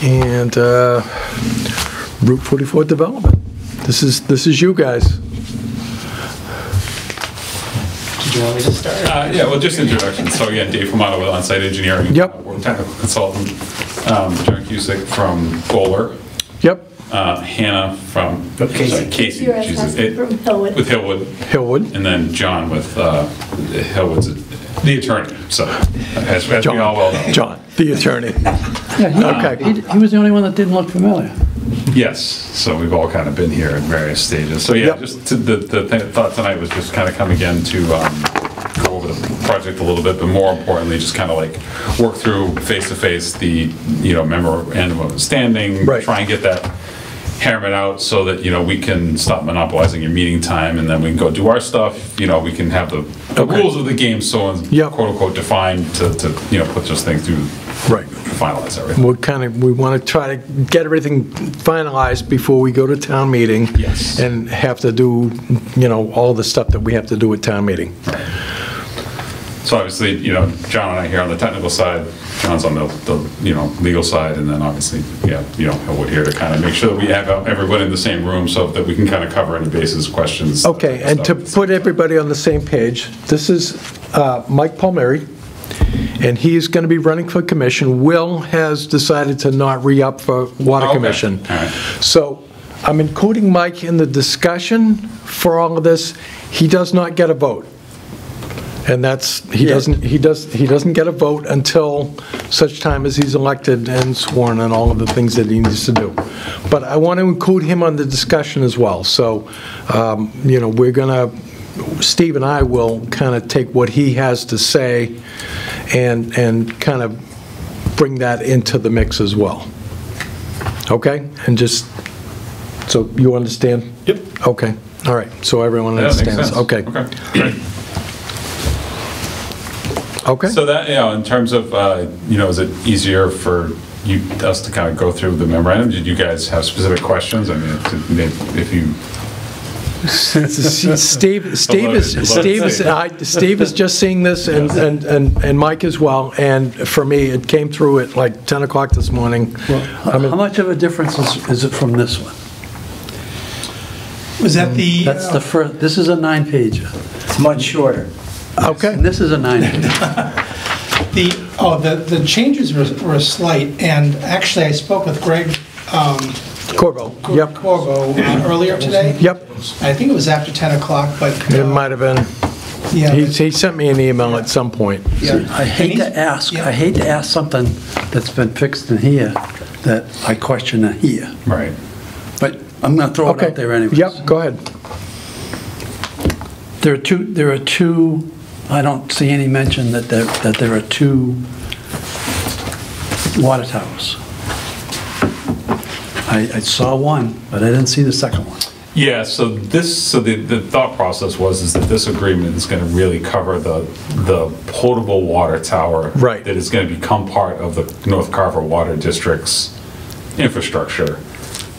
And Route 44 development. This is you guys. Did you want me to start? Yeah, well, just introduction. So again, Dave Romano with On-Site Engineering. Yep. We're technical consultant. John Cusick from Bowler. Yep. Hannah from Casey. From Hillwood. With Hillwood. Hillwood. And then John with Hillwood's the attorney. So as John, we all well know. John, the attorney. Yeah, Okay. he was the only one that didn't look familiar. Yes, so we've all kind of been here at various stages. So yeah, Yep. just the thought tonight was just kind of come again to go over the project a little bit, but more importantly, just kind of like work through face-to-face the, memorandum of understanding, Right. try and get that hammered out so that, we can stop monopolizing your meeting time, and then we can go do our stuff. We can have the Okay. rules of the game, so Yep. quote-unquote defined to put this thing through, Right. finalize everything. We want to try to get everything finalized before we go to town meeting. Yes. And have to do, all the stuff that we have to do at town meeting. So obviously, John and I here on the technical side, John's on the legal side, and then obviously, Hillwood here to kind of make sure that we have everyone in the same room so that we can kind of cover any basis, questions. Okay, and to put everybody on the same page, this is Mike Palmieri, and he's going to be running for commission. Will has decided to not re-up for water Okay. commission. All right. So I'm including Mike in the discussion for all of this. He does not get a vote. And he doesn't get a vote until such time as he's elected and sworn and all of the things that he needs to do. But I want to include him on the discussion as well. So, we're going to, Steve and I will kind of take what he has to say and kind of bring that into the mix as well. Okay? And just, so you understand? Yep. Okay. All right. So everyone Yeah, that makes understands. sense. Okay. Okay, great. Okay. So that, in terms of, is it easier for us to kind of go through the memorandum? Did you guys have specific questions? I mean, if you... Steve is just seeing this, and Mike as well, and for me, it came through at like 10 o'clock this morning. Well, how much of a difference is it from this one? Was that the? That's the first, this is a 9-pager. It's much shorter. Okay. And this is a 9-pager. The changes were slight, and actually I spoke with Greg Corvo, yep, Corvo earlier today. yep, I think it was after 10 o'clock, but. it might have been. Yeah. He sent me an email at some point. Yeah. I hate to ask something that's been fixed in here that I question in here, Right. but I'm going to throw it Okay. out there anyways. Yep, go ahead. There are two, I don't see any mention that there are 2 water towers. I saw one, but I didn't see the second one. Yeah, so the thought process is that this agreement is going to really cover the potable water tower. Right. That is going to become part of the North Carver Water District's infrastructure.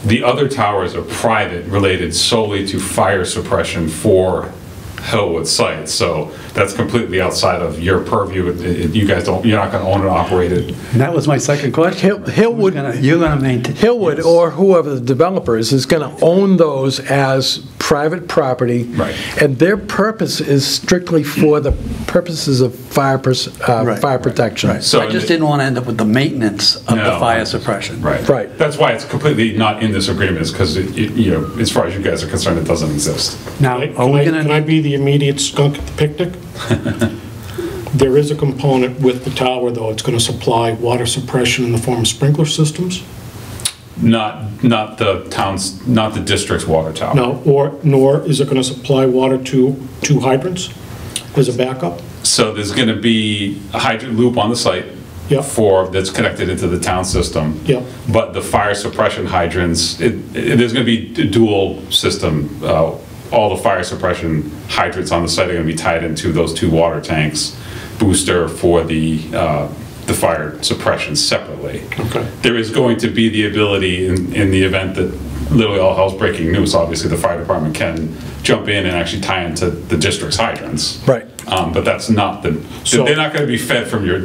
The other towers are private, related solely to fire suppression for Hillwood site, so that's completely outside of your purview. You guys you're not going to own and operate it. And that was my second question. Hillwood, You're going to maintain. Hillwood, or whoever the developer is going to own those as private property. Right. And their purpose is strictly for the purposes of fire protection. Right. So I just didn't want to end up with the maintenance of the fire suppression. Right. Right. That's why it's completely not in this agreement, is because as far as you guys are concerned, it doesn't exist. Now, are we going Can I to, be the immediate skunk at the picnic? There is a component with the tower, though. It's going to supply water suppression in the form of sprinkler systems? Not the town's, not the district's water tower. No, nor is it going to supply water to 2 hydrants as a backup? So there's going to be a hydrant loop on the site. Yep. That's connected into the town system. Yep. But the fire suppression hydrants, there's going to be a dual system. All the fire suppression hydrants on the site are going to be tied into those 2 water tanks, booster for the fire suppression separately. Okay. There is going to be the ability in the event that literally all hell's breaking loose, obviously the fire department can jump in and actually tie into the district's hydrants. Right. But that's not So- they're not going to be fed from your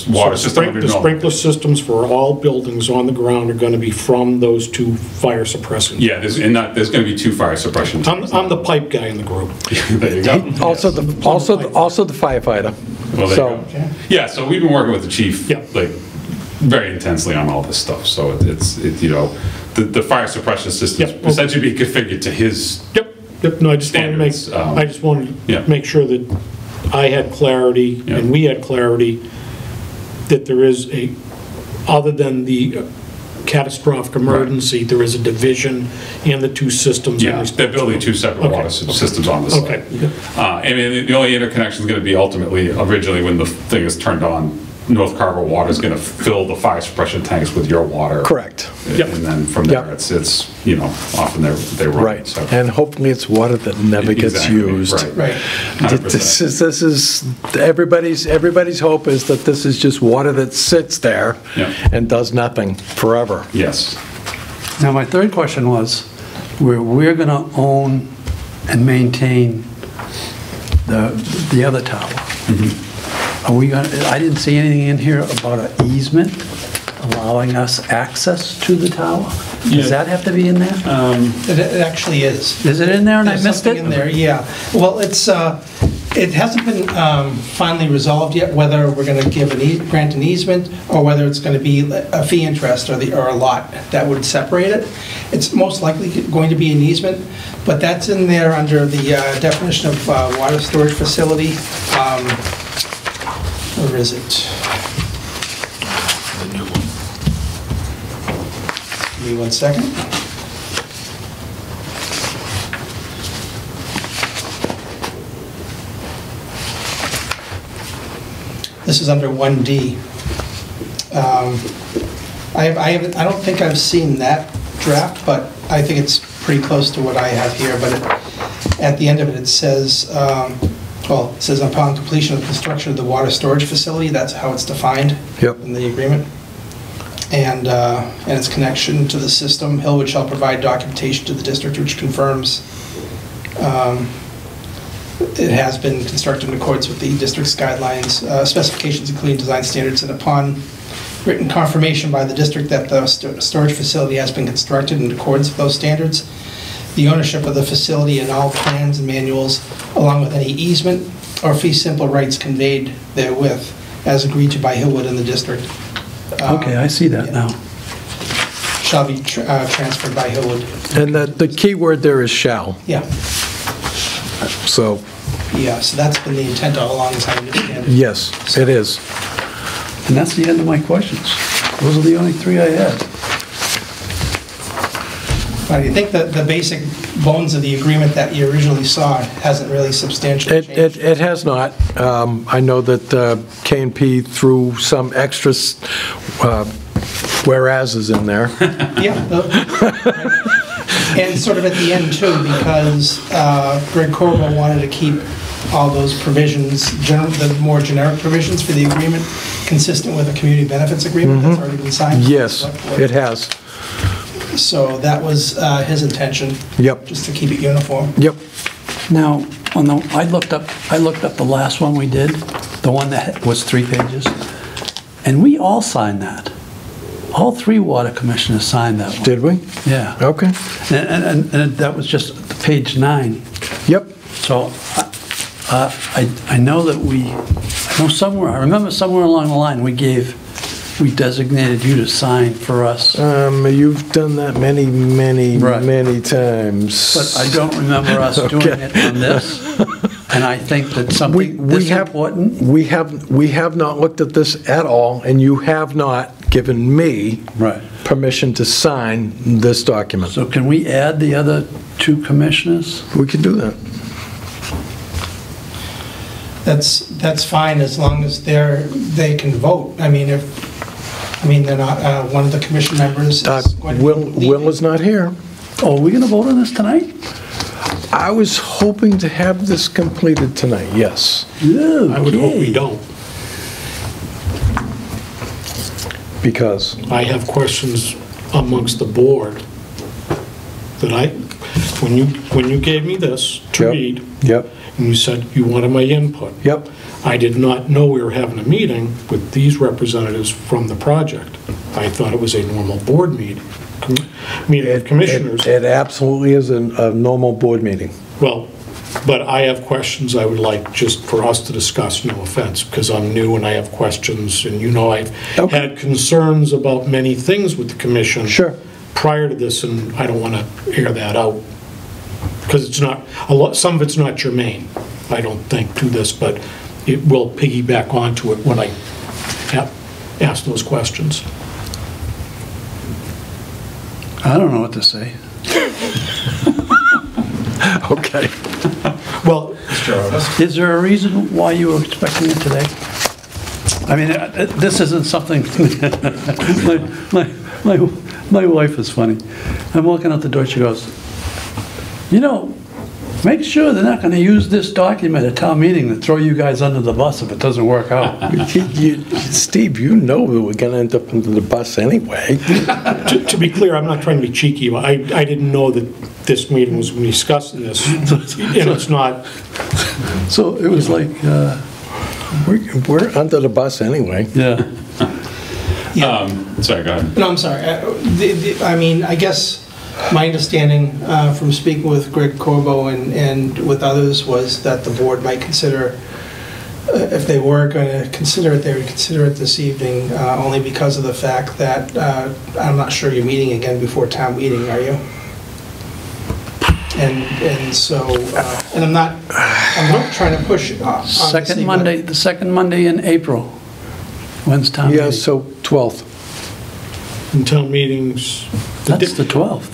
water system. under The normal. sprinkler systems for all buildings on the ground are going to be from those two fire suppressants. Yeah, there's going to be 2 fire suppression tanks. I'm the pipe guy in the group. There you go. Also the firefighter. Well, there So- you go. Yeah, so we've been working with the chief, Yeah. like, very intensely on all this stuff. So it's you know, the fire suppression system Yeah. essentially be configured to his. Yep, no, I just wanted to make, Standards, I just wanted yeah. to make sure that I had clarity, Yeah. and we had clarity, that there is a, other than the catastrophic emergency, there is a division in the two systems. Yeah, they're building 2 separate Okay. water systems on the site. Okay. I mean, the only interconnection is going to be ultimately, originally, when the thing is turned on, North Carver Water is going to fill the fire suppression tanks with your water. Correct. Yep. And then from there, Yep. it's you know, often they run. Right. So. And hopefully it's water that never gets Exactly, used. Right. 100%. This is, everybody's hope is that this is just water that sits there Yeah. and does nothing forever. Yes. Now, my third question was, we're going to own and maintain the other tower. Are we going to, I didn't see anything in here about an easement allowing us access to the tower? Does that have to be in there? It actually is. Is it in there and I There's missed something it? in there, yeah. Well, it hasn't been finally resolved yet whether we're going to grant an easement or whether it's going to be a fee interest or a lot that would separate it. It's most likely going to be an easement, but that's in there under the definition of water storage facility. Where is it? Give me 1 second. This is under 1D. I don't think I've seen that draft, but I think it's pretty close to what I have here. But at the end of it, it says, well, it says upon completion of construction of the water storage facility, that's how it's defined Yep. in the agreement. And its connection to the system, Hillwood shall provide documentation to the district which confirms it has been constructed in accordance with the district's guidelines, specifications including design standards, and upon written confirmation by the district that the storage facility has been constructed in accordance with those standards, the ownership of the facility and all plans and manuals, along with any easement or fee simple rights conveyed therewith, as agreed to by Hillwood and the district. Okay, I see that now. Shall be transferred by Hillwood. And the key word there is shall. Yeah, So, yeah, so that's been the intent all along, as I understand it. yes, it is. And that's the end of my questions. Those are the only 3 I had. But I think that the basic bones of the agreement that you originally saw hasn't really substantially changed. It has not. I know that K&P threw some extra whereases in there. Yeah. And sort of at the end too, because Greg Carver wanted to keep all those provisions, the more generic provisions for the agreement, consistent with the community benefits agreement that's already been signed. Yes, it has. So that was his intention. Yep. Just to keep it uniform. Yep. Now, I looked up the last one we did, the one that was 3 pages, and we all signed that. All 3 water commissioners signed that one. Did we? Yeah. Okay. And that was just page 9. Yep. So I know that I remember somewhere along the line we designated you to sign for us. You've done that many, many, Right. many times. But I don't remember us doing it on this. And I think that something this important. We have not looked at this at all, and you have not given me Right. permission to sign this document. So can we add the other 2 commissioners? We can do that. That's fine as long as they can vote. I mean, they're not, one of the commission members is going to be Will leaving. is not here. Oh, are we going to vote on this tonight? I was hoping to have this completed tonight, yes. I would hope we don't. Because, I have questions amongst the board that when you gave me this to Yep. read, Yep, and you said you wanted my input. yep. I did not know we were having a meeting with these representatives from the project. I thought it was a normal board meeting of commissioners. It absolutely is a normal board meeting. Well, but I have questions I would like just for us to discuss, no offense, because I'm new and I have questions, and you know I've Okay. had concerns about many things with the commission. Sure. Prior to this, and I don't want to air that out, because it's not, some of it's not germane, I don't think, to this, but it will piggyback onto it when I ask those questions. I don't know what to say. Okay. Well, Is there a reason why you were expecting it today? I mean, this isn't something, my wife is funny. I'm walking out the door, she goes, you know, make sure they're not going to use this document at town meeting to throw you guys under the bus if it doesn't work out. Steve, you know that we're going to end up under the bus anyway. to be clear, I'm not trying to be cheeky, but I didn't know that this meeting was when we discussed this, and it's not. So it was like, We're under the bus anyway. yeah. Sorry, go ahead. No, I'm sorry. I mean, I guess my understanding from speaking with Greg Corbo and with others was that the board might consider, if they were going to consider it, they would consider it this evening, only because of the fact that I'm not sure you're meeting again before town meeting, are you? And so, and I'm not trying to push it off. Second Monday, the second Monday in April. When's town meeting? Yeah, so 12th. In town meetings. That's the 12th,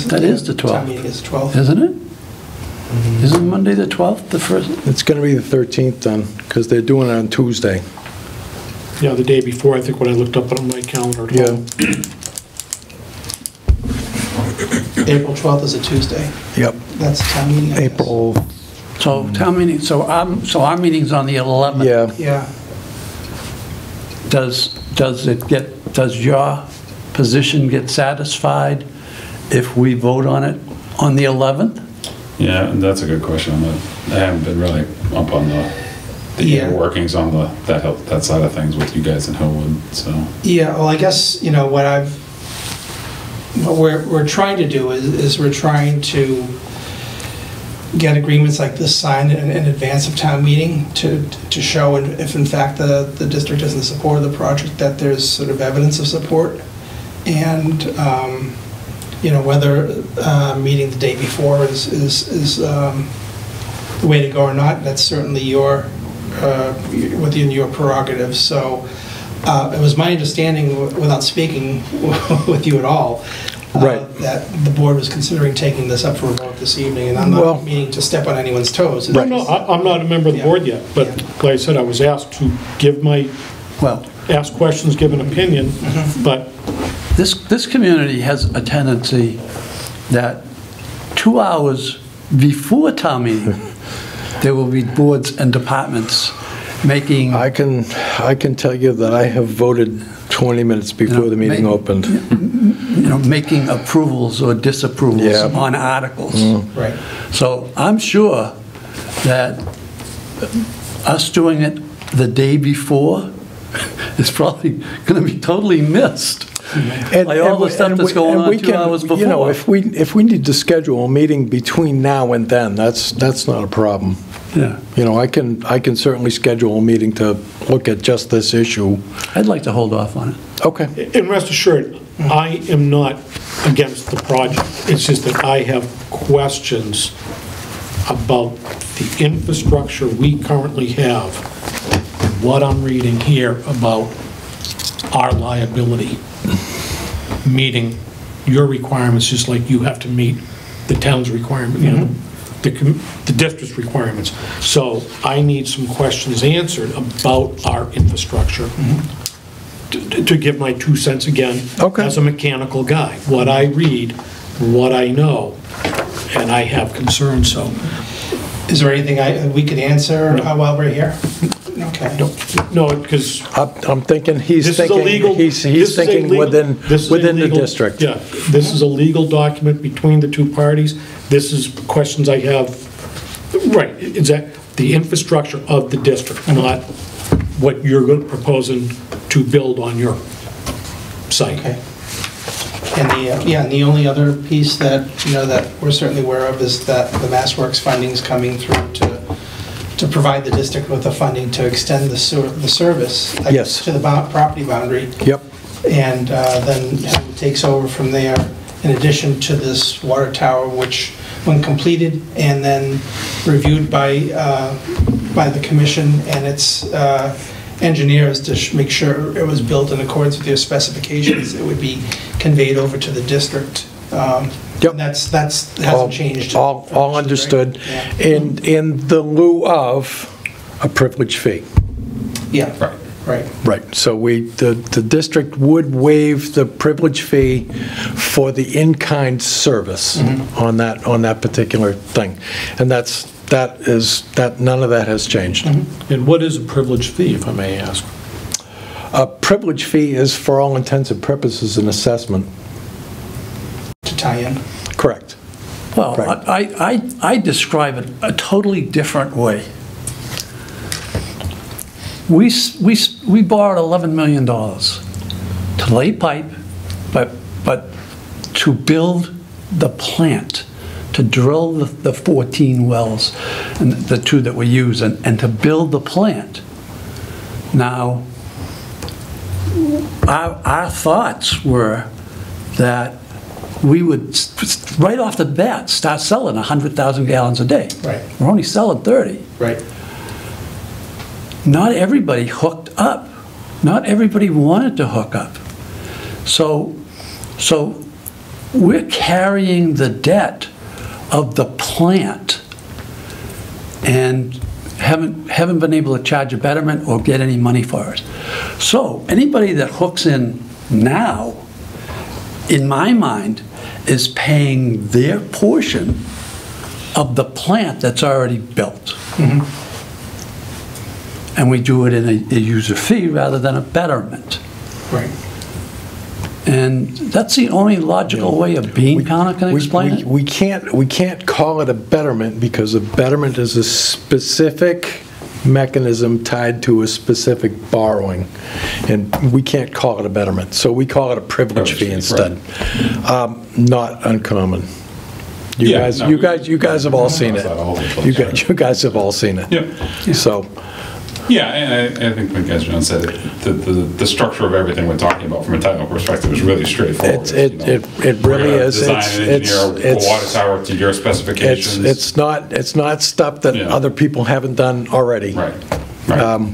That is the 12th. Town meeting is the 12th. isn't it? Isn't Monday the 12th, the first? It's going to be the 13th then, because they're doing it on Tuesday. Yeah, the day before, I think, when I looked up on my calendar at home. April 12th is a Tuesday. Yep, That's the town meeting, I guess. April, So town meeting, so our meeting's on the 11th. yeah. Yeah. Does your position get satisfied if we vote on it on the 11th? Yeah, that's a good question. I haven't been really up on the Yeah. inner workings on that side of things with you guys in Hillwood, so. Yeah, well, I guess, you know, what we're trying to do is we're trying to get agreements like this signed in advance of town meeting to show if in fact the district is in support of the project, that there's sort of evidence of support. And, you know, whether meeting the day before is the way to go or not, that's certainly within your prerogative. So it was my understanding, without speaking with you at all, Right. that the board was considering taking this up for a vote this evening, and I'm Well- not meaning to step on anyone's toes. No, I'm not a member of the board yet, but Yeah. like I said, I was asked to ask questions, give an opinion, but This community has a tendency that 2 hours before town meeting, there will be boards and departments making... I can tell you that I have voted 20 minutes before the meeting opened. You know, making approvals or disapprovals Yeah. on articles. Right. So I'm sure that us doing it the day before is probably going to be totally missed. Like all the stuff that's going on 2 hours before. You know, if we need to schedule a meeting between now and then, that's not a problem. Yeah. You know, I can certainly schedule a meeting to look at just this issue. I'd like to hold off on it. Okay. and rest assured, I am not against the project. It's just that I have questions about the infrastructure we currently have, and what I'm reading here about our liability, meeting your requirements, just like you have to meet the town's requirement, you know, the district's requirements. So I need some questions answered about our infrastructure. To give my 2 cents again, Okay. as a mechanical guy, what I read, what I know, and I have concerns, so. Is there anything we could answer while we're here? Okay. No, because I'm thinking he's this is a thinking, legal... he's this is a thinking legal- within this is a the legal- district. Yeah, this is a legal document between the two parties. This is questions I have, right, is that the infrastructure of the district, not what you're proposing to build on your site. Okay. And and the only other piece that, that we're certainly aware of is that the MassWorks funding is coming through to provide the district with the funding to extend the service Yes. to the property boundary. Yep. And then it takes over from there, in addition to this water tower, which, when completed and then reviewed by the commission and its engineers to make sure it was built in accordance with their specifications, it would be conveyed over to the district. Yep. And that hasn't changed. All understood. Right? Yeah. In the lieu of a privilege fee. Yeah, Right. right. Right, so the district would waive the privilege fee for the in-kind service on that particular thing. And none of that has changed. And what is a privilege fee, if I may ask? A privilege fee is, for all intents and purposes, an assessment. To tie in. Correct. Well, Right. I describe it a totally different way. We borrowed $11 million to lay pipe, but to build the plant, to drill the 14 wells, and the 2 that we use, and to build the plant. Now, our thoughts were that we would, right off the bat, start selling 100,000 gallons a day. Right. We're only selling 30. Right. Not everybody hooked up. Not everybody wanted to hook up. So we're carrying the debt of the plant and haven't been able to charge a betterment or get any money for it. So anybody that hooks in now, in my mind, is paying their portion of the plant that's already built. And we do it in a user fee rather than a betterment. Right. And that's the only logical way a bean counter can explain it. We can't call it a betterment because a betterment is a specific mechanism tied to a specific borrowing, and we can't call it a betterment. So we call it a privilege fee instead. Not uncommon. You guys have all seen it. You guys have all seen it. Yep. So. Yeah, and I think, like as John said, the structure of everything we're talking about from a technical perspective is really straightforward. It really is. Design and engineer a water tower to your specifications. It's not stuff that other people haven't done already. Right.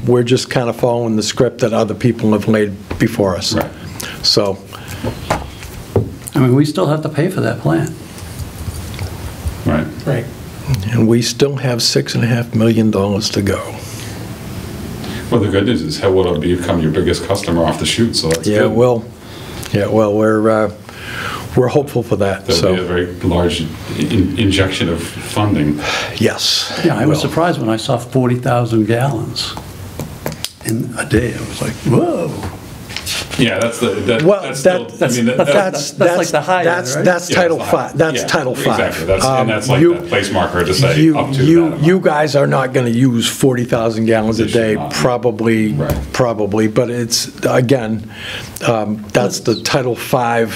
We're just kind of following the script that other people have laid before us. Right. So. I mean, we still have to pay for that plant. Right. Right. And we still have $6.5 million to go. Well, the good news is Hillwood will become your biggest customer off the shoot, so that's good. Well, we're hopeful for that. There'll be a very large injection of funding. Yes. Yeah, I was surprised when I saw 40,000 gallons in a day. I was like, whoa. Yeah, that's like the high end, right? That's Title V. That's Title V. Exactly. And that's like that place marker to say up to that amount. You guys are not going to use 40,000 gallons a day, probably. But it's, again, that's the Title V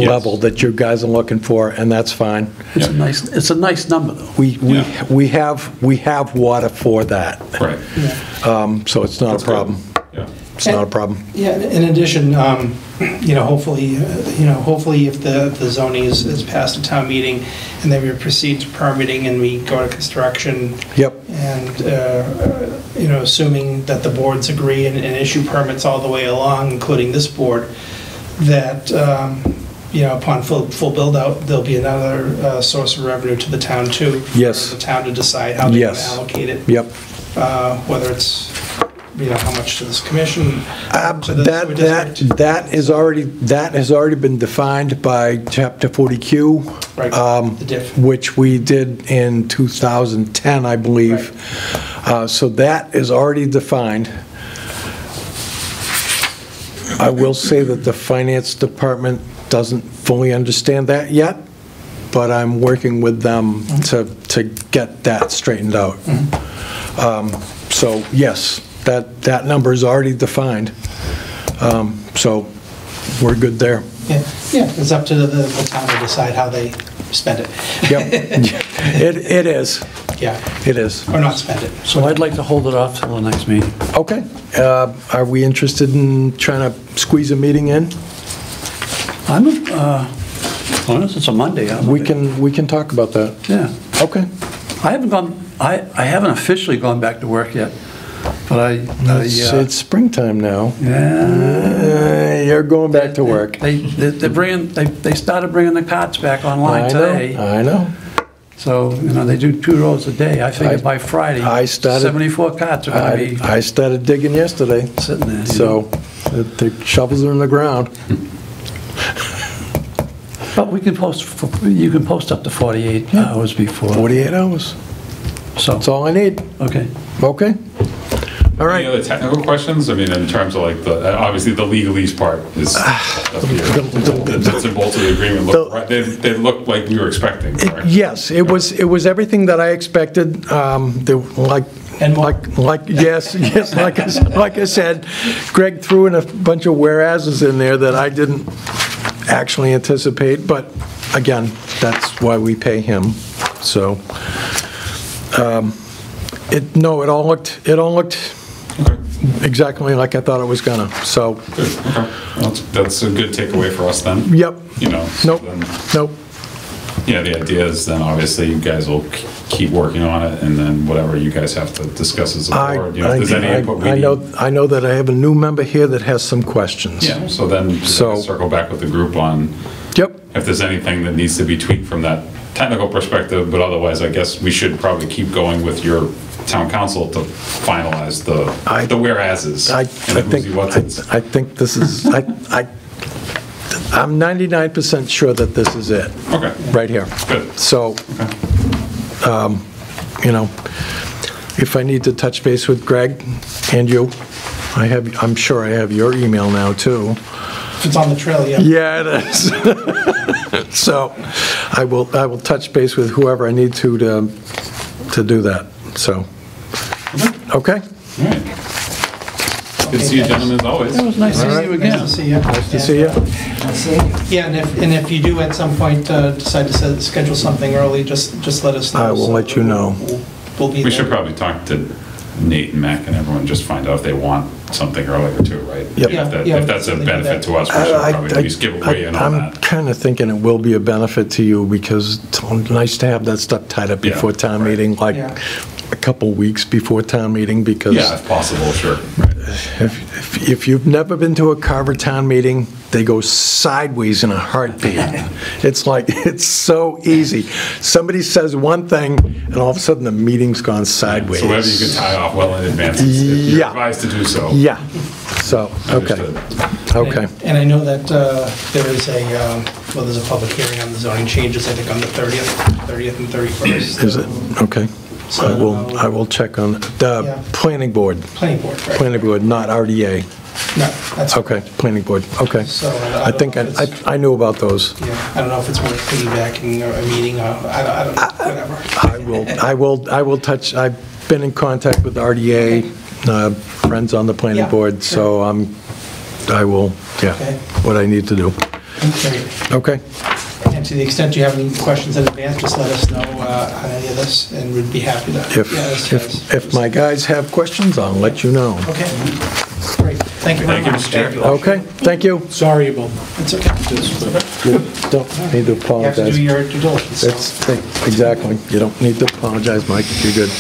level that you guys are looking for, and that's fine. It's a nice number, though. We have water for that. Right. So it's not a problem. It's not a problem. Yeah, in addition, hopefully if the zoning is passed at town meeting and then we proceed to permitting and we go to construction. Yep. And, assuming that the boards agree and issue permits all the way along, including this board, that, upon full build-out, there'll be another source of revenue to the town too. Yes. For the town to decide how they want to allocate it. Yep. Whether it's how much to this commission? To the sewer district? That has already been defined by Chapter 40Q, Right, the diff. which we did in 2010, I believe. So that is already defined. I will say that the finance department doesn't fully understand that yet, but I'm working with them to get that straightened out. So yes, that number is already defined. So we're good there. Yeah, it's up to the town to decide how they spend it. Yep, it is. Yeah. It is. Or not spend it. So I'd like to hold it off till the next meeting. Okay. Are we interested in trying to squeeze a meeting in? I'm, honest, it's a Monday. We can talk about that. Yeah. Okay. I haven't officially gone back to work yet, but It's springtime now. Yeah. You're going back to work. They started bringing the carts back online today. I know. So, they do 2 rows a day. I figure by Friday, 74 carts are going to be I started digging yesterday. sitting there. So the shovels are in the ground. But we can you can post up to 48 hours before. 48 hours. So, That's all I need. okay. Okay. All Any right. other technical questions? I mean, in terms of like obviously the legalese part is up here. The nuts and bolts of the agreement look right. They look like we were expecting, correct? Yes, it was everything that I expected. And more. Yes, like I said, Greg threw in a bunch of whereases in there that I didn't actually anticipate, but again, that's why we pay him. So, it all looked Okay. exactly like I thought it was gonna. So, Good. Okay. Well, that's a good takeaway for us then. yep. So Nope. then, Nope. the idea is then obviously you guys will keep working on it, and then whatever you guys have to discuss as a board, if there's any input we need. I know that I have a new member here that has some questions. Yeah, so then circle back with the group on Yep. if there's anything that needs to be tweaked from that technical perspective, but otherwise, I guess we should probably keep going with your town council to finalize the whereases. I and the who's what's. think this is, I'm 99% sure that this is it. Okay. Right here. Good. So, if I need to touch base with Greg and you, I'm sure I have your email now, too. If it's on the trail, yeah. Yeah, it is. So, I will touch base with whoever I need to do that, so. Okay? All right. Good to see you gentlemen as always. It was nice seeing you again. Nice to see you. Nice to see you. Yeah, and if you do at some point decide to schedule something early, just let us know. I will let you know. We'll be there. We should probably talk to Nate and Mac and everyone, just find out if they want something earlier too, right? Yep. If that's a benefit to us, we should probably at least give away in on I'm that. kind of thinking it will be a benefit to you, because it's nice to have that stuff tied up Yeah, before town right. meeting, like Yeah. a couple weeks before town meeting, because Yeah, if possible, sure. Right. if you've never been to a Carver town meeting, they go sideways in a heartbeat. It's like, it's so easy. Somebody says one thing, and all of a sudden the meeting's gone sideways. So whatever you can tie off well in advance, if you're Yeah. advised to do so. Yeah, so, okay, Understood. okay. And I know that there's a public hearing on the zoning changes, I think on the 30th and 31st. Is it? Okay. So, I will check on the Yeah. planning board. Planning board, right? Planning board, not RDA. No, that's. Okay, planning board, okay. So, I think I knew about those. Yeah, I don't know if it's worth piggybacking a meeting, I don't know, whatever. I will touch, I've been in contact with RDA, friends on the planning Yeah, board, so I will, Okay. what I need to do. Okay. Okay, And to the extent you have any questions in advance, just let us know on any of this, and we'd be happy to. if my guys have questions, I'll let you know. Okay, great, thank you very Thank you, much. Mr. Chair. Okay, thank you. Sorry about It's okay. You don't need to You have to apologize. do your due diligence. so- Exactly, you don't need to apologize, Mike, you're good.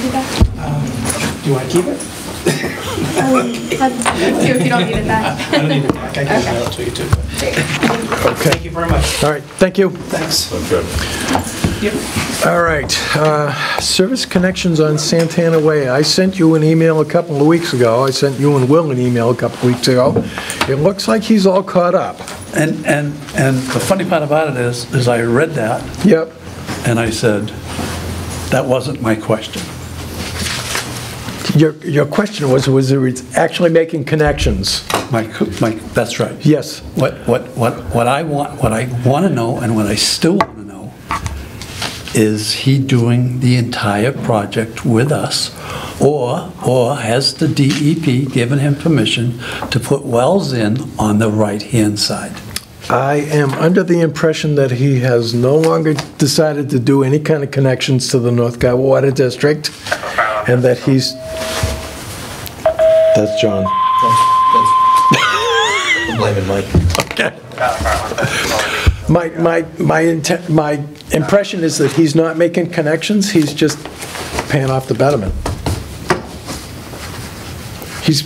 Do you want to keep it? Let's do if you don't need it back. I don't need it back, I can email it to you too. Okay, Thank you very much. all right, thank you. Thanks. Good. Yep. All right, service connections on Santana Way. I sent you an email a couple of weeks ago. I sent you and Will an email a couple of weeks ago. It looks like he's all caught up. And the funny part about it is I read that, Yep, and I said, That wasn't my question. Your question was it actually making connections? That's right. Yes. What I want to know, and what I still want to know, is he doing the entire project with us, or has the DEP given him permission to put wells in on the right-hand side? I am under the impression that he has no longer decided to do any kind of connections to the North Carver Water District, and that he's... That's John. I'm blaming Mike. Okay. My impression is that he's not making connections, he's just paying off the betterment. He's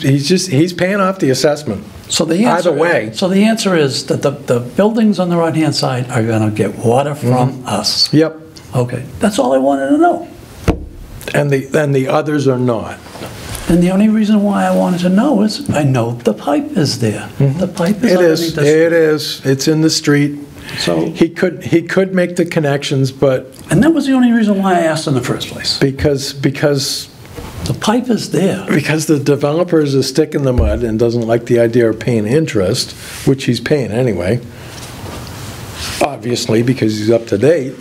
paying off the assessment. So the answer, either way. So the answer is that the buildings on the right-hand side are going to get water from us. Yep. Okay, that's all I wanted to know. And the others are not. And the only reason why I wanted to know is I know the pipe is there. The pipe is underneath the street. It is. It's in the street. So he could make the connections, but and that was the only reason why I asked in the first place. because The pipe is there. Because the developer is a stick in the mud and doesn't like the idea of paying interest, which he's paying anyway, obviously, because he's up to date.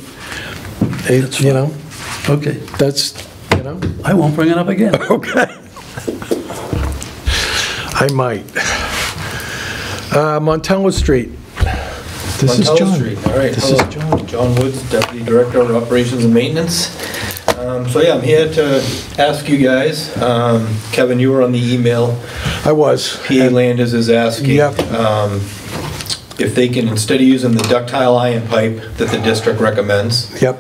You know, Okay. that's, you know. I won't bring it up again. Okay. I might. Montello Street. This is Montello John. Street. All right. This Hello. is John. John Woods, Deputy Director of Operations and Maintenance. So yeah, I'm here to ask you guys, Kevin, you were on the email. I was. PA Landers is asking Yep. if they can, instead of using the ductile iron pipe that the district recommends, Yep.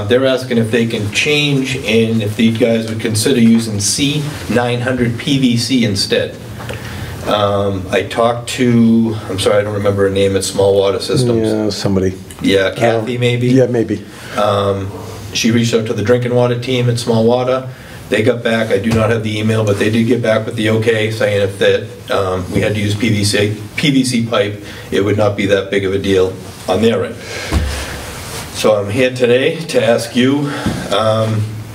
they're asking if they can change and if these guys would consider using C900 PVC instead. I talked to, I'm sorry, I don't remember her name, it's Small Water Systems. Yeah, somebody. Yeah, Kathy maybe? Yeah, maybe. She reached out to the drinking water team at Small Water. They got back, I do not have the email, but they did get back with the okay, saying if that we had to use PVC pipe, it would not be that big of a deal on their end. So I'm here today to ask you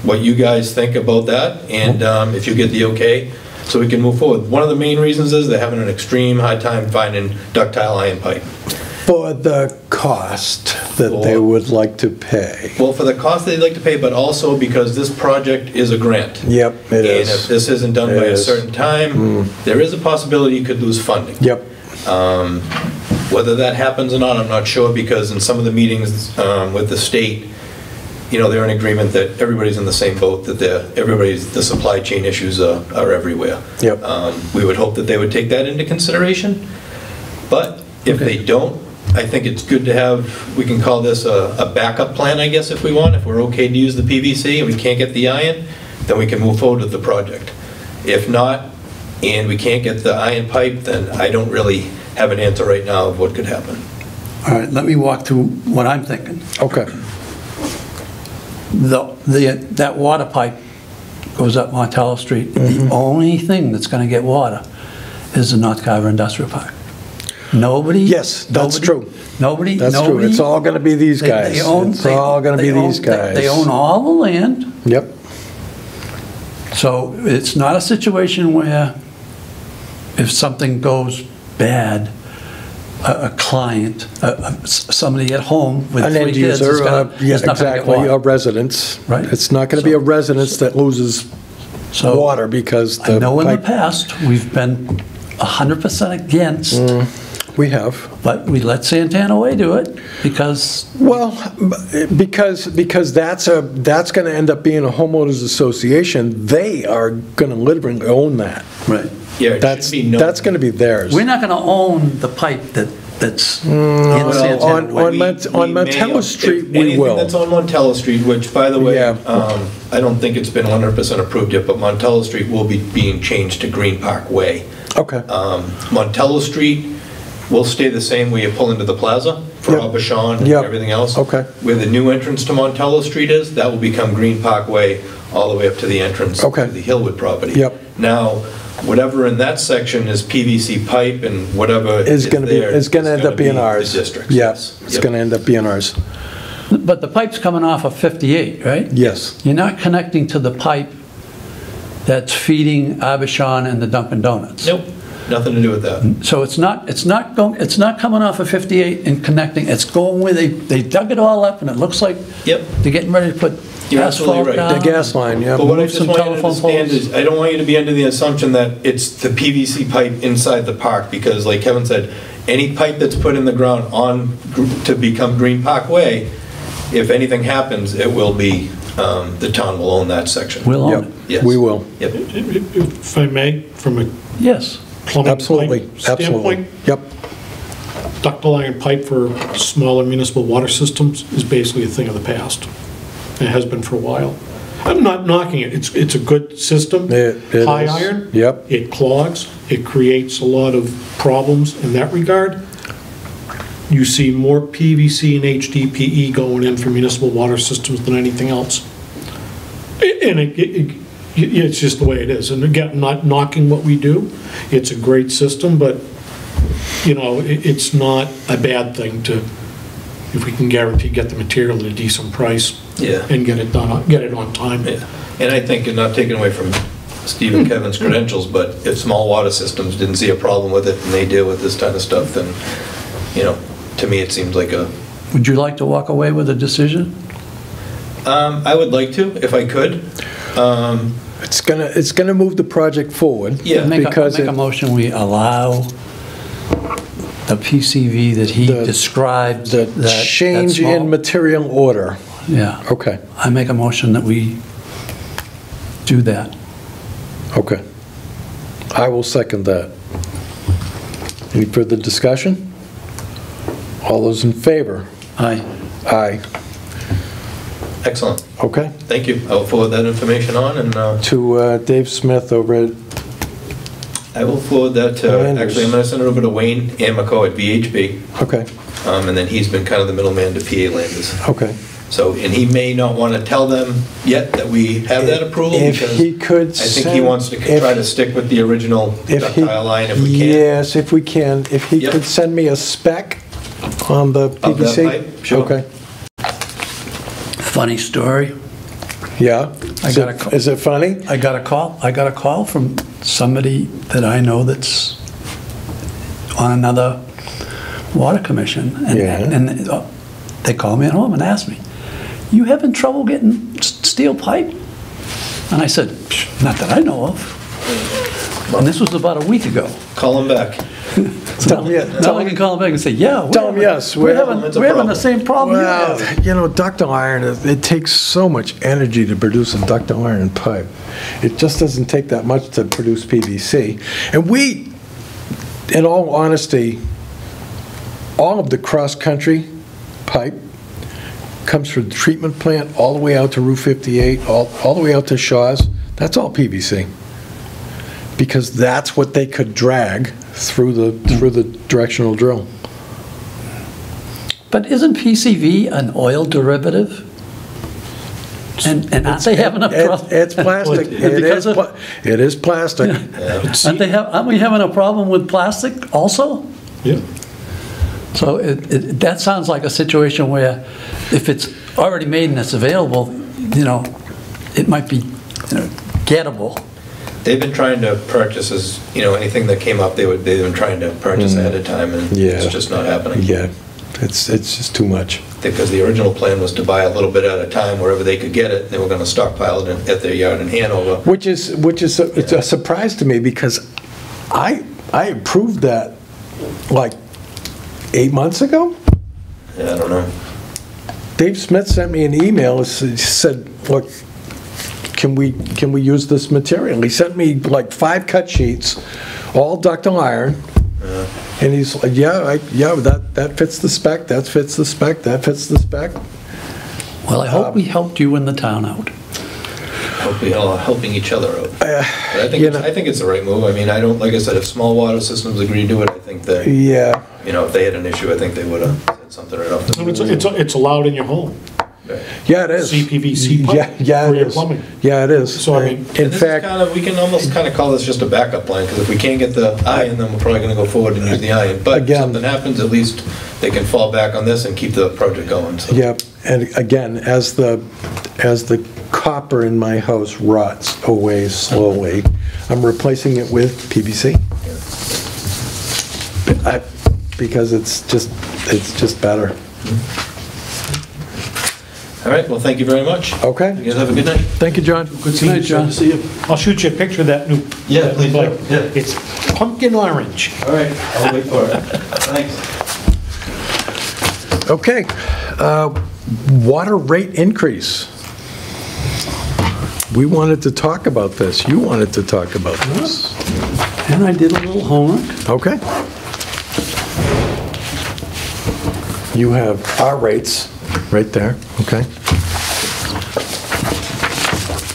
what you guys think about that, and if you get the okay, so we can move forward. One of the main reasons is they're having an extreme hard time finding ductile iron pipe. For the cost that they would like to pay. Well, for the cost they'd like to pay, but also because this project is a grant. Yep, it is. And if this isn't done by a certain time, there is a possibility you could lose funding. Yep. Whether that happens or not, I'm not sure, because in some of the meetings with the state, you know, they're in agreement that everybody's in the same boat, that the supply chain issues are everywhere. Yep. We would hope that they would take that into consideration, but if they don't, I think it's good to have, we can call this a backup plan, I guess, if we want. If we're okay to use the PVC and we can't get the iron, then we can move forward with the project. If not, and we can't get the iron pipe, then I don't really have an answer right now of what could happen. All right, let me walk through what I'm thinking. Okay. That water pipe goes up Montello Street. The only thing that's going to get water is the North Carver Industrial Park. Nobody. Yes, that's true. Nobody. That's true. It's all going to be these guys. It's all going to be these guys. They own all the land. Yep. So it's not a situation where if something goes bad, a client, somebody at home with An 3 end kids user, is not going to get exactly, water. a residence. Right. It's not going to be a residence that loses water because the I know in the pipe- past, we've been 100% against, We have. but we let Santana Way do it because, Well, because that's going to end up being a homeowners association. They are going to literally own that. right, Yeah, it That's should be known. going to be theirs. we're not going to own the pipe that's in Well, Santana Way. on Montello Street, we Anything will. that's on Montello Street, which, by the way, Yeah. I don't think it's been 100% approved yet, but Montello Street will be being changed to Green Park Way. Okay. Montello Street will stay the same where you pull into the plaza for Yep. Abashan and Yep. everything else. Okay. Where the new entrance to Montello Street is, that will become Green Park Way all the way up to the entrance Okay. to the Hillwood property. Yep. Now, whatever in that section is PVC pipe and whatever Is going to be, there is going to end up being ours. The district's, Yeah, yes. it's Yep. going to end up being ours. but the pipe's coming off of 58, right? Yes. You're not connecting to the pipe that's feeding Abishon and the Dunkin' Donuts. Nope, nothing to do with that. So it's not coming off of 58 and connecting, it's going where they dug it all up and it looks like Yep. they're getting ready to put You're absolutely asphalt right. down. The gas line, yeah. But what I Move just some want you to telephone understand poles. is, I don't want you to be under the assumption that it's the PVC pipe inside the park, because like Kevin said, any pipe that's put in the ground to become Green Park Way, if anything happens, it will be, the town will own that section. We'll own Yep, it. Yes. we will. Yep. If I may, from a Yes. plumbing Absolutely, pipe absolutely. standpoint, Yep. ductile iron pipe for smaller municipal water systems is basically a thing of the past. It has been for a while. I'm not knocking it, it's a good system. It High is. iron. Yep. It clogs, it creates a lot of problems in that regard. You see more PVC and HDPE going in for municipal water systems than anything else. And it's just the way it is. And again, not knocking what we do, it's a great system, but, you know, it's not a bad thing to, if we can guarantee get the material at a decent price. Yeah. And get it done, get it on time. Yeah. And I think, and not taking away from Steve and Kevin's credentials, but if small water systems didn't see a problem with it and they deal with this kind of stuff, then, you know, to me, it seems like a... Would you like to walk away with a decision? I would like to, if I could. It's gonna move the project forward. Yeah. Make Because a motion, we allow the PCV that he The- described. the that change small- in material order. Yeah. Okay, I make a motion that we do that. okay. I will second that. Any further discussion? All those in favor? Aye. Aye. Excellent. Okay. Thank you. I'll forward that information on, and To Dave Smith over at, I will forward that to, Landers. actually, I'm going to send it over to Wayne Amico at VHB, okay, and then he's been kind of the middleman to PA Landers. okay. So, and he may not want to tell them yet that we have that approval, If because he could I think he send- wants to if- try to stick with the original If he- ductile line if we can. Yes, if we can. If he Yep. could send me a spec on the PVC. Of that pipe? Sure. Okay, Funny story. yeah. I got a call. Is it funny? I got a call from somebody that I know that's on another water commission. And, Yeah. and they called me at home and asked me, "You having trouble getting steel pipe?" And I said, "Not that I know of." And this was about a week ago. Call him back. Tell me- Now tell I me- can call them back and say, "Yeah, we're Tell them having- yes, We're it's a having the problem." same problem you Well, have." you know, ductile iron, it takes so much energy to produce a ductile iron pipe. It just doesn't take that much to produce PVC. And we, in all honesty, all of the cross-country pipe comes from the treatment plant all the way out to Route 58, all the way out to Shaw's. That's all PVC. Because that's what they could drag through the directional drill. But isn't PCV an oil derivative? And aren't they having a problem? It's plastic. Because of- It is plastic. Aren't we having a problem with plastic also? Yeah. So that sounds like a situation where if it's already made and it's available, you know, it might be, gettable. They've been trying to purchase, as, you know, anything that came up, they've been trying to purchase ahead of time, and Yeah. it's just not happening. Yeah, it's just too much. Because the original plan was to buy a little bit at a time wherever they could get it. They were going to stockpile it at their yard in Hanover. Which is it's a surprise to me, because I approved that like 8 months ago. Yeah, I don't know. Dave Smith sent me an email, said, look, can we use this material? He sent me like 5 cut sheets, all ductile iron, and he's like, yeah, that fits the spec, that fits the spec, that fits the spec. Well, I hope we helped you and the town out. Hopefully, all helping each other out. But I think you know- I think it's the right move. I mean, I don't, like I said, if small water systems agree to do it, I think that, Yeah, you know, if they had an issue, I think they would have said something right off the And it's allowed in your home. Yeah, it is. CPVC pipe Yeah, for it your is. plumbing. Yeah, it is. So, I mean, In This is fact, kind of, we can almost kind of call this just a backup line, because if we can't get the iron, then we're probably going to go forward and use the iron. But if Again- something happens, at least they can fall back on this and keep the project going, so. yeah, and again, as the copper in my house rots away slowly, I'm replacing it with PVC. Because it's just better. All right, well, thank you very much. Okay. You guys have a good night. Thank you, John. Good seeing you, John. See you. I'll shoot you a picture of that new. Yeah, please do. pipe. Yeah. It's pumpkin orange. All right, I'll wait for it. Thanks. Okay. Water rate increase. We wanted to talk about this. You wanted to talk about this. And I did a little homework. Okay. You have our rates right there. Okay.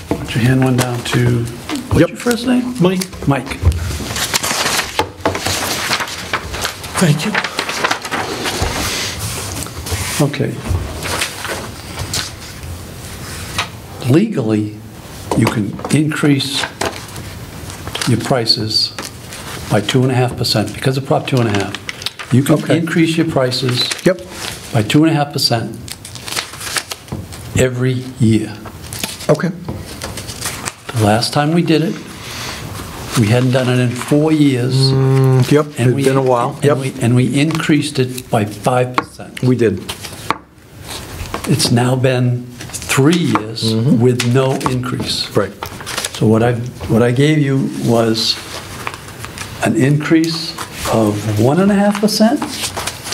Put your hand one down to, what's Yep. your first name? Mike, Mike. thank you. Okay. Legally, you can increase your prices by 2.5% because of Prop 2.5. You can Okay. increase your prices Yep. by 2.5% every year. Okay. The last time we did it, we hadn't done it in 4 years. Yep. and It's we- been a while. and Yep. and we increased it by 5%. We did. It's now been 3 years with no increase. Right. So what I gave you was an increase of 1.5%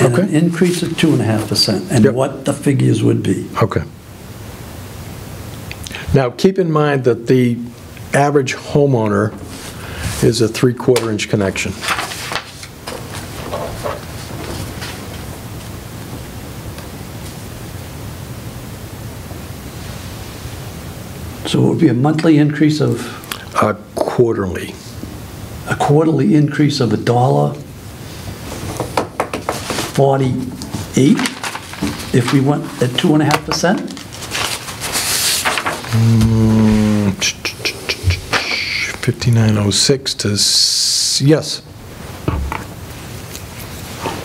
and an Okay. increase of 2.5%, and Yep. what the figures would be. Okay. Now, keep in mind that the average homeowner is a 3/4 inch connection. So it would be a monthly increase of, Quarterly. a quarterly increase of $1.48 if we went at 2.5%? 5906 to, yes.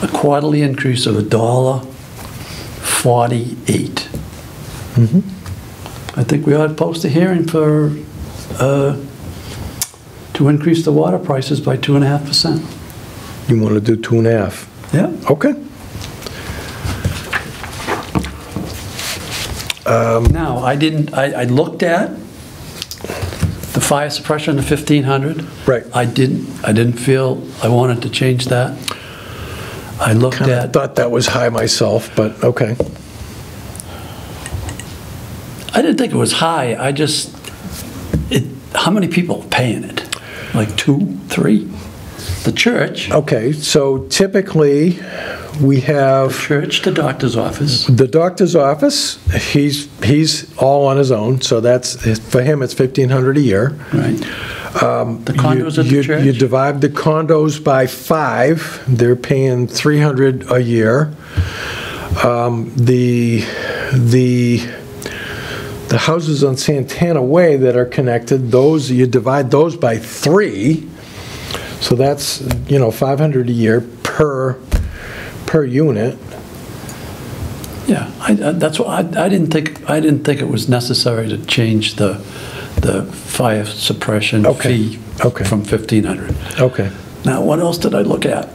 A quarterly increase of $1.48. I think we ought to post a hearing for, to increase the water prices by 2.5%. You want to do 2.5? Yeah. Okay. Now, I looked at the fire suppression, the 1,500. Right. I didn't feel I wanted to change that. I looked Kind of at, thought that was high myself, but okay. I didn't think it was high, how many people are paying it? Like 2, 3? The church, Okay, so typically, we have church, the doctor's office. the doctor's office. He's all on his own, so that's, for him, it's $1,500 a year. Right. The condos at the You church? divide the condos by 5, they're paying $300 a year. The houses on Santana Way that are connected, those, you divide those by 3, so that's, $500 a year per unit. Yeah, that's what, I didn't think it was necessary to change the fire suppression Okay, fee okay. from 1,500. Okay. Now, what else did I look at?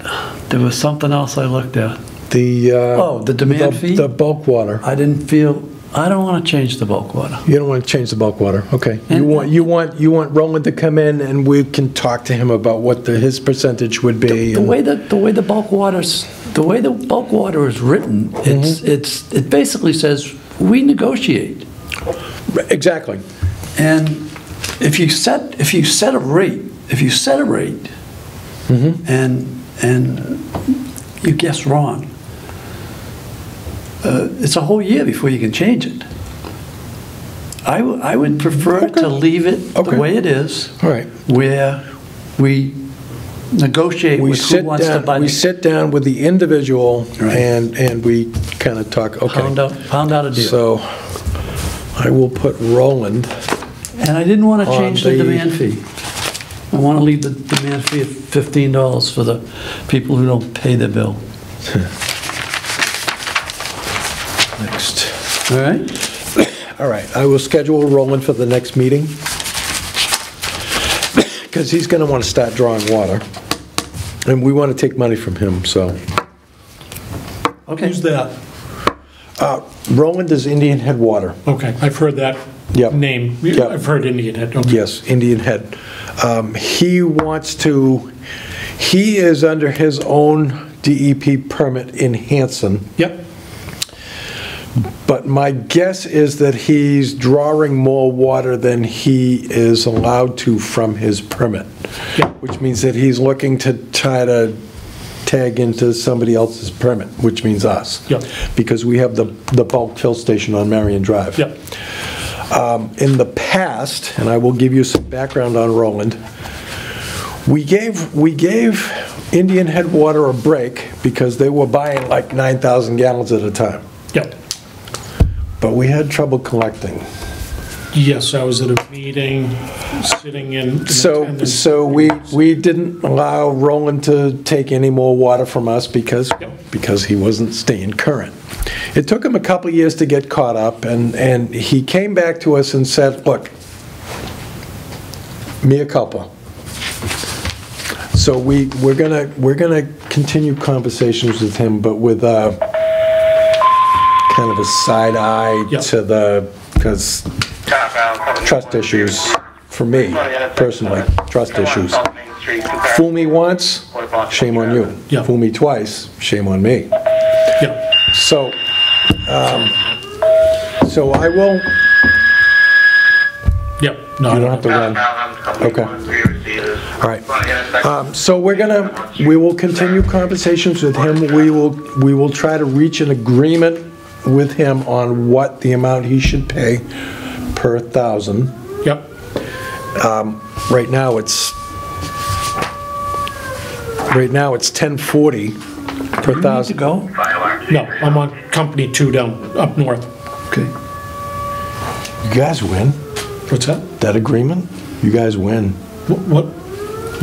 There was something else I looked at. The demand fee? The bulk water. I don't want to change the bulk water. You don't want to change the bulk water, okay. You And- want Roland to come in and we can talk to him about what his percentage would be. The way the bulk water is written, it basically says, we negotiate. Exactly. And if you set a rate, and you guess wrong, it's a whole year before you can change it. I would prefer to leave it the Okay. way it is, All right. where we negotiate We with who sit wants to buy down, we sit down with the individual Right. and we kind of talk, okay. pound out a deal. So, I will put Roland. And I didn't want to change the On the- demand fee. I want to leave the demand fee at $15 for the people who don't pay their bill. Next. All right? All right, I will schedule Roland for the next meeting, because he's going to want to start drawing water, and we want to take money from him, so. Okay. Who's that? Roland is Indian Head Water. Okay, I've heard that Yep. name. Yep. I've heard Indian Head. Okay. Yes, Indian Head. He wants to, he is under his own DEP permit in Hanson, Yep. but my guess is that he's drawing more water than he is allowed to from his permit, Yep. which means that he's looking to try to tag into somebody else's permit, which means us. Yep. Because we have the bulk fill station on Marion Drive. Yep. In the past, and I will give you some background on Roland, we gave Indian Head Water a break because they were buying like 9,000 gallons at a time. Yep. But we had trouble collecting. Yes, I was at a meeting, sitting in attendance. So we didn't allow Roland to take any more water from us because he wasn't staying current. It took him a couple of years to get caught up, and he came back to us and said, look, mea culpa. So we're gonna continue conversations with him, but with kind of a side eye to because trust issues, for me, personally, trust issues. Fool me once, shame on you. Yeah. Fool me twice, shame on me. Yep. So I will, Yep. No, you don't have to run. Okay. All right. So we will continue conversations with him. We will try to reach an agreement with him on what the amount he should pay per 1,000. Yep. Right now it's $10.40 per 1,000. Go? No, I'm on Company 2 down, up north. Okay. You guys win What's that? that agreement. You guys win. What?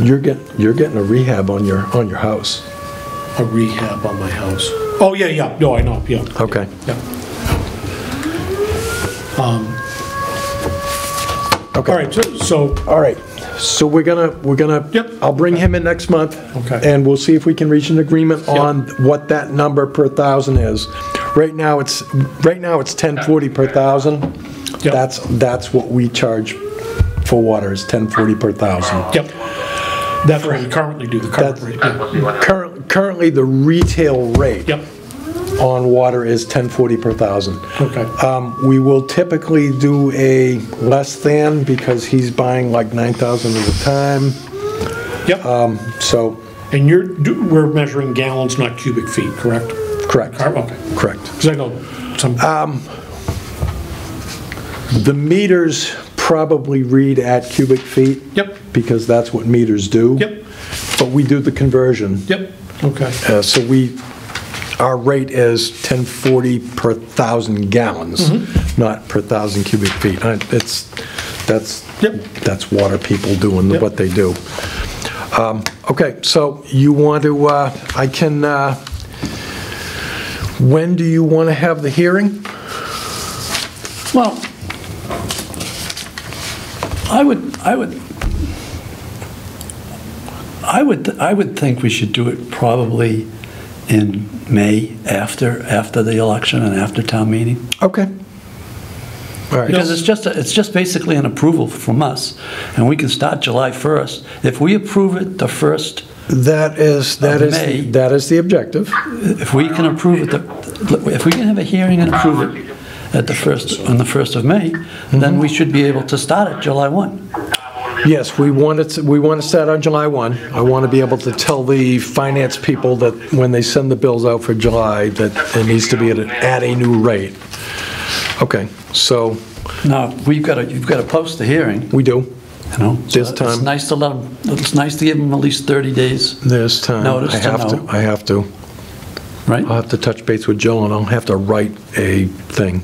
You're getting a rehab on your house. A rehab on my house. Oh, yeah, yeah. No, I know, yeah. Okay. Yeah. Okay. All right, so, All right. So we're gonna. Yep. I'll bring him in next month. Okay. And we'll see if we can reach an agreement on what that number per 1,000 is. Right now it's $10.40 per 1,000. Yep. That's what we charge for water, is $10.40 per 1,000. yep. That's what we currently do, the current rate. Yeah. Currently, the retail rate Yep. on water is $10.40 per 1,000. Okay. We will typically do a less than, because he's buying like 9,000 at a time. Yep. So, And we're measuring gallons, not cubic feet, correct? correct. Okay. Correct. Because I know some, The meters probably read at cubic feet. Yep. Because that's what meters do. Yep. But we do the conversion. Yep, okay. So our rate is $10.40 per 1,000 gallons, not per 1,000 cubic feet. That's water people doing Yep. what they do. Okay, so you want to, when do you want to have the hearing? Well, I would think we should do it probably in May, after the election and after town meeting. Okay. All right. Because it's just basically an approval from us, and we can start July 1st. If we approve it the 1st, That is the objective. if we can approve it, if we can have a hearing and approve it on the 1st of May, then we should be able to start it July 1. Yes, we want to start on July 1. I want to be able to tell the finance people that when they send the bills out for July, that it needs to be at a new rate. Okay, so Now, you've got to post the hearing, we do. you know. so This time. It's nice to let them, it's nice to give them at least 30 days, This time, Notice I to have to. know. I have to. right? I'll have to touch base with Jill, and I'll have to write a thing.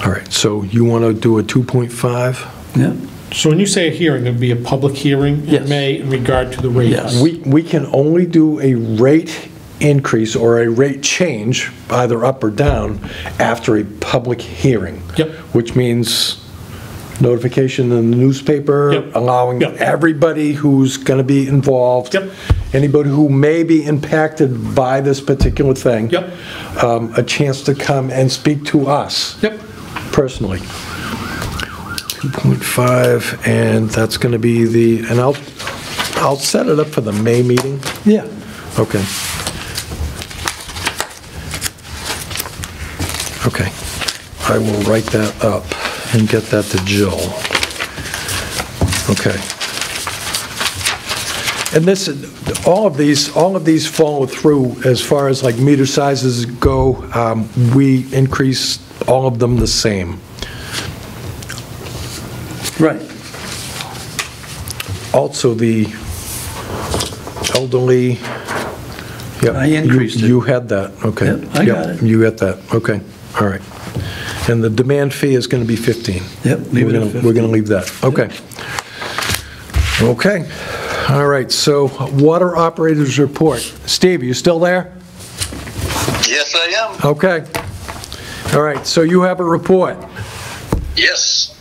All right, so you want to do a 2.5? Yeah. So when you say a hearing, it'd be a public hearing Yes. in May in regard to the rates? Yes. We can only do a rate increase or a rate change, either up or down, after a public hearing. Yep. Which means notification in the newspaper, Yep. allowing Yep. everybody who's going to be involved. Yep. Anybody who may be impacted by this particular thing. Yep. A chance to come and speak to us. Yep. Personally. 2.5, and that's going to be and I'll set it up for the May meeting. Yeah. Okay. Okay. I will write that up and get that to Jill. Okay. And all of these follow through as far as like meter sizes go. We increase all of them the same. Right. Also, the elderly. Yep, I increased it. You had that, okay. Yep, I got it. You got that, okay, all right. And the demand fee is going to be 15. Yep, leave it at We're going to 15. leave that, okay. Okay, all right, so water operators report. Steve, you still there? Yes, I am. Okay. All right, so you have a report. Yes.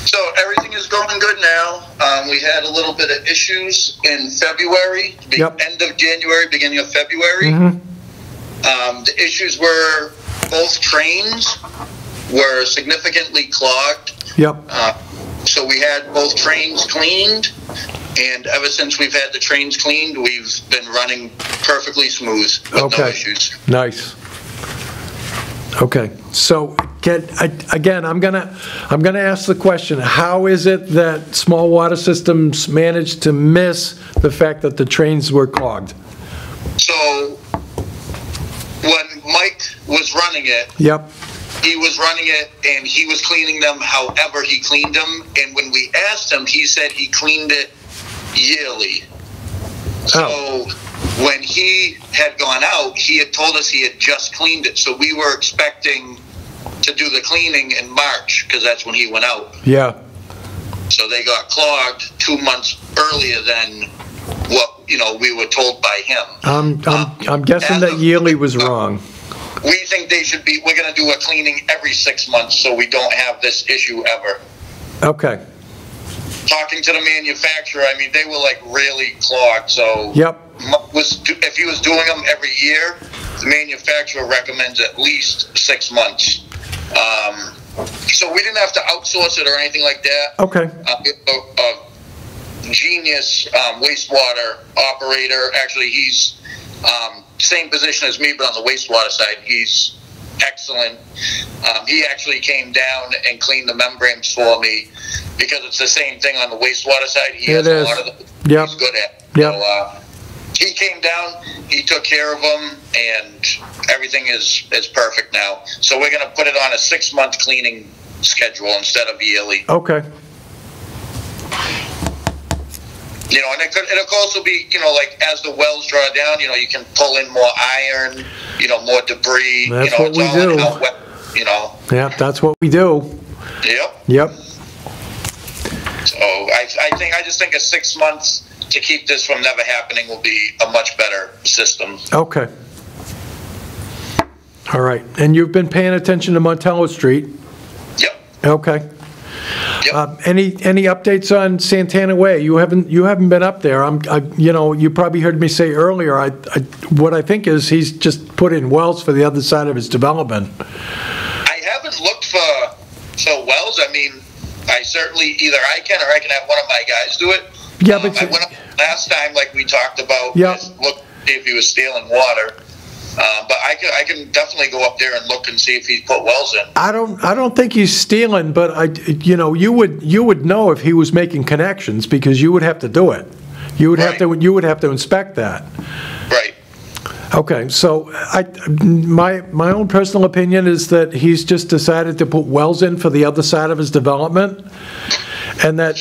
So everything is going good now. We had a little bit of issues in February, Yep. end of January, beginning of February. The issues were both trains were significantly clogged. Yep, So we had both trains cleaned, and ever since we've had the trains cleaned, we've been running perfectly smooth with no okay, issues. nice. Okay, so again, I'm gonna ask the question, how is it that small water systems managed to miss the fact that the trains were clogged? So when Mike was running it, Yep, he was running it and he was cleaning them however he cleaned them. And when we asked him, he said he cleaned it yearly. So when he had gone out, he had told us he had just cleaned it. So we were expecting to do the cleaning in March because that's when he went out. yeah, So they got clogged 2 months earlier than what, we were told by him. I'm guessing that yearly was wrong. We think we're going to do a cleaning every 6 months so we don't have this issue ever. Okay, Talking to the manufacturer, I mean, they were like really clogged. So yep, if he was doing them every year, the manufacturer recommends at least 6 months. So we didn't have to outsource it or anything like that. okay, A genius wastewater operator. Actually, he's same position as me, but on the wastewater side, he's excellent. He actually came down and cleaned the membranes for me because it's the same thing on the wastewater side. He has a lot of Yep. he's good at. Yep. So, he came down, he took care of them, and everything is perfect now. So we're going to put it on a 6-month cleaning schedule instead of yearly. okay, And it'll also be, like as the wells draw down, you can pull in more iron, more debris. That's what it's we all do. in how wet, yeah, that's what we do. Yep. So I just think a 6 months to keep this from never happening will be a much better system. okay. All right, and you've been paying attention to Montello Street? Yep. Okay. Yep. Any updates on Santana Way? You haven't been up there. You probably heard me say earlier, what I think is he's just put in wells for the other side of his development. I haven't looked for wells. I mean, I certainly, either I can or I can have one of my guys do it. Yeah, but I went up last time, like we talked about, Yeah. look, see if he was stealing water. But I can definitely go up there and look and see if he's put wells in. I don't think he's stealing, but you would know if he was making connections because you would have to do it. You would have to inspect that. Right. Okay, so my own personal opinion is that he's just decided to put wells in for the other side of his development, and that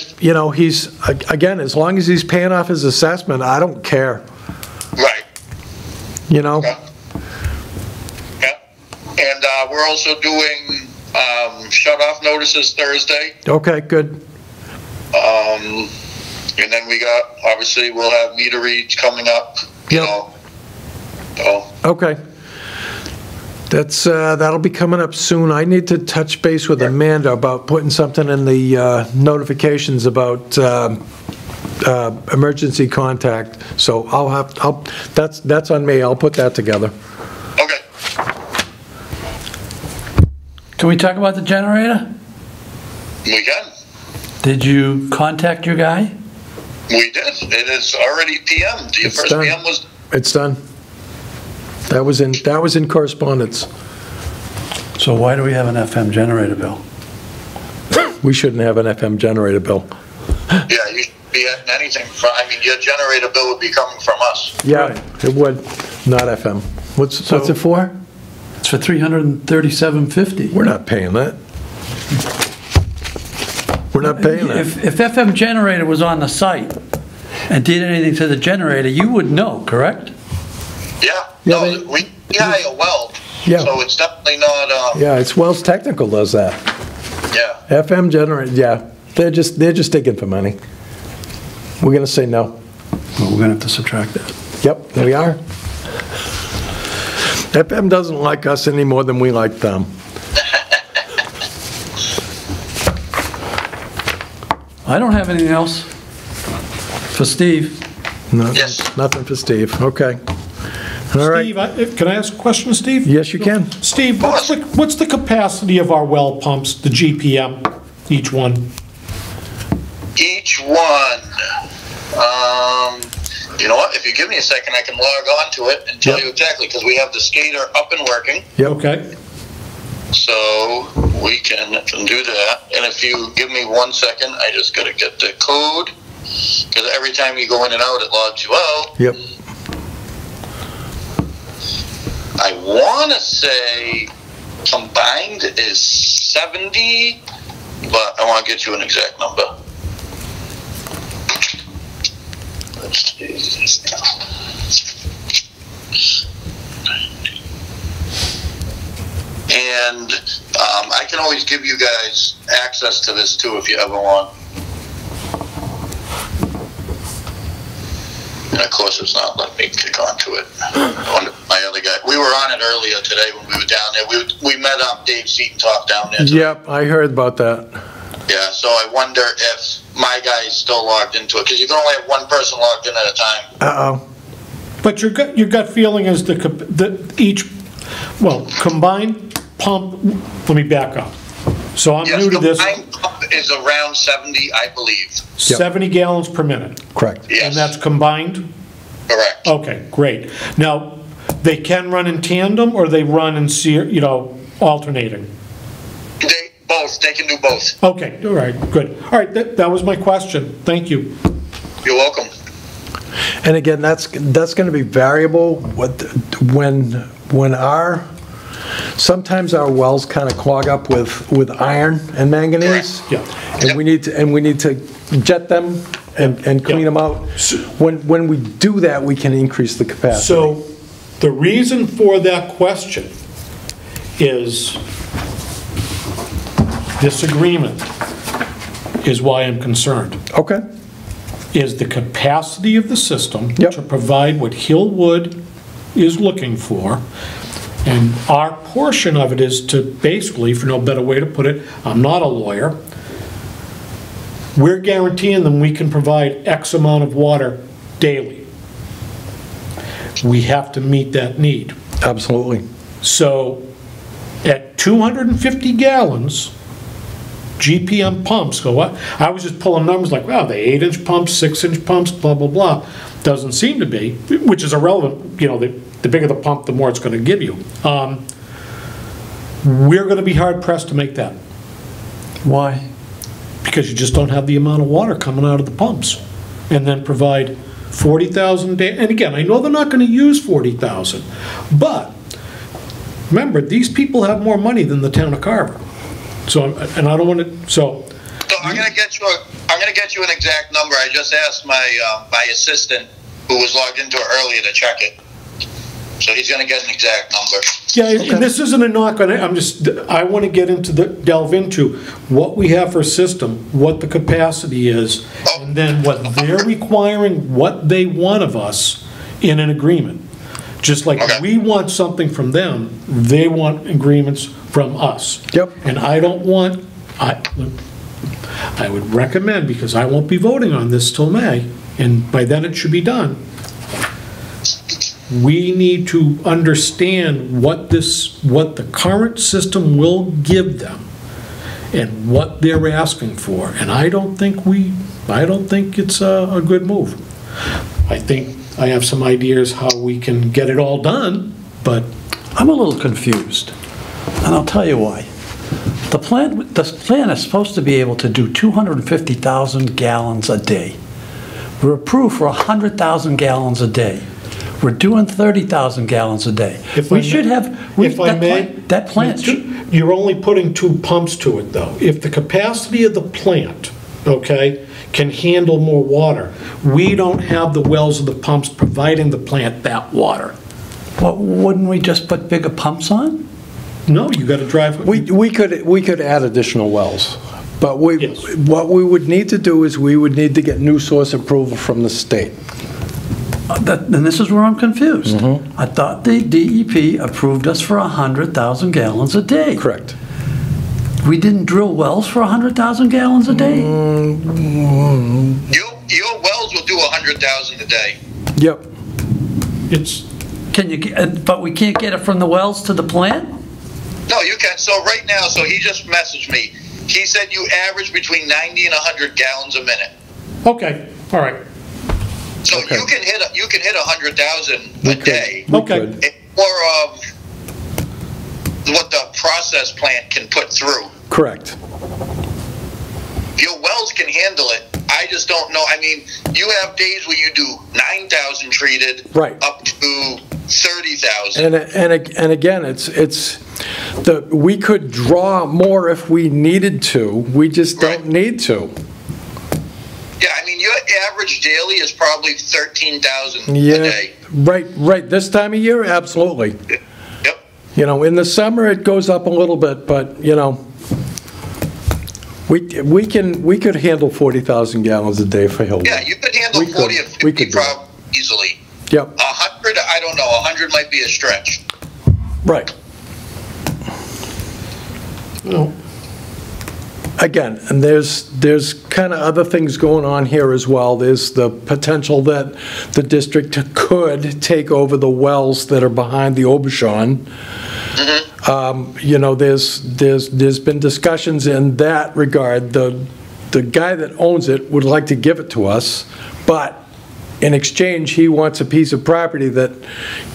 he's again, as long as he's paying off his assessment, I don't care. Right. Yeah. Yeah. And we're also doing shut-off notices Thursday. Okay, good. And then we got, obviously, we'll have meter reads coming up, you Yep. know. So, Okay. That's, that'll be coming up soon. I need to touch base with Amanda about putting something in the notifications about emergency contact. So that's on me. I'll put that together. okay. Can we talk about the generator? We can. Did you contact your guy? We did. It is already PM. The It's first done. PM was, It's done. That was in correspondence. So why do we have an FM generator bill? We shouldn't have an FM generator bill. yeah, you should be getting anything from, I mean, your generator bill would be coming from us. Yeah, it would, not FM. What's it for? It's for $337.50. We're not paying that. We're not paying that. If FM generator was on the site and did anything to the generator, you would know, correct? Yeah. Yeah, No, they- we hire Weld. Yeah. So it's definitely not, Yeah, it's Wells Technical does that. yeah. FM generator, yeah, they're just digging for money. We're gonna say no. Well, we're gonna have to subtract that. Yep, there we are. FM doesn't like us any more than we like them. I don't have anything else for Steve. No, Yes. Nothing for Steve, okay. All right, Steve, can I ask a question, Steve? yes, you can. Steve, what's the capacity of our well pumps, the GPM, each one? Each one, you know what, if you give me a second, I can log on to it and tell Yep. you exactly, because we have the skater up and working, Yep, Okay. so we can do that. And if you give me 1 second, I just gotta get the code, because every time you go in and out, it logs you out. yep. I wanna say combined is 70, but I wanna get you an exact number. Let's do this now. And I can always give you guys access to this too if you ever want. And of course, it's not letting me kick onto it. My other guy, we were on it earlier today when we were down there. We met Dave Seaton talk down there today. Yep, I heard about that. Yeah, so I wonder if my guy is still logged into it, because you can only have one person logged in at a time. Uh-oh. But your gut feeling is each, well, combined pump, let me back up. So I'm Yes, new to this, combined pump is around 70, I believe. 70 gallons per minute. Correct. Yes. And that's combined? Correct. Okay, great. Now, they can run in tandem, or they run in, alternating? They can do both. Okay, all right, good. All right, that was my question. Thank you. You're welcome. And again, that's going to be variable when sometimes our wells kind of clog up with iron and manganese. Yeah. And we need to jet them and clean them out. When we do that, we can increase the capacity. So the reason for that question is this agreement is why I'm concerned. Okay. Is the capacity of the system Yep. to provide what Hillwood is looking for, and our portion of it is to basically, for no better way to put it, I'm not a lawyer, we're guaranteeing them we can provide X amount of water daily. We have to meet that need. Absolutely. So at 250 gallons, GPM pumps go up. I was just pulling numbers like, wow, the 8-inch pumps, 6-inch pumps, blah, blah, blah. Doesn't seem to be, which is irrelevant. The bigger the pump, the more it's going to give you. We're going to be hard pressed to make that, Why? because you just don't have the amount of water coming out of the pumps. And then provide 40,000 a day. And again, I know they're not going to use 40,000, but remember, these people have more money than the town of Carver. So, and I don't want to, so. So I'm gonna get you an exact number. I just asked my assistant, who was logged into it earlier, to check it. So he's going to get an exact number. Yeah, and this isn't a knock on it, I want to get delve into what we have for a system, what the capacity is, and then what they're requiring, what they want of us in an agreement. Just like we want something from them, they want agreements from us. Yep. And I don't want, I would recommend, because I won't be voting on this till May, and by then it should be done, we need to understand what the current system will give them and what they're asking for. And I don't think it's a good move. I think I have some ideas how we can get it all done, but I'm a little confused, and I'll tell you why. The plant is supposed to be able to do 250,000 gallons a day. We're approved for 100,000 gallons a day. We're doing 30,000 gallons a day. That plant. You're only putting 2 pumps to it, though. If the capacity of the plant, okay, can handle more water, we don't have the wells of the pumps providing the plant that water. Well, wouldn't we just put bigger pumps on? No, you got to drive. We could add additional wells, but Yes. what we would need to do is we would need to get new source approval from the state. And this is where I'm confused. I thought the DEP approved us for 100,000 gallons a day. Correct. We didn't drill wells for 100,000 gallons a day? Your wells will do 100,000 a day. Yep. But we can't get it from the wells to the plant? No, you can. So right now, he just messaged me. He said you average between 90 and 100 gallons a minute. Okay, all right. So you can hit 100,000 a day. Okay. It's more of what the process plant can put through. Correct. Your wells can handle it. I just don't know. I mean, you have days where you do 9,000 treated, right, up to 30,000. And again, we could draw more if we needed to. We just don't need to. Yeah, I mean, your average daily is probably 13,000 a day. Right. This time of year, absolutely. Yep. You know, in the summer it goes up a little bit, but you know, we could handle 40,000 gallons a day for Hillwood. Yeah, you could handle 40 or 50 probably easily. Yep. 100, I don't know. 100 might be a stretch. Right. No. Again, and there's kind of other things going on here as well. There's the potential that the district could take over the wells that are behind the Aubuchon. You know, there's been discussions in that regard. The guy that owns it would like to give it to us, but in exchange, he wants a piece of property that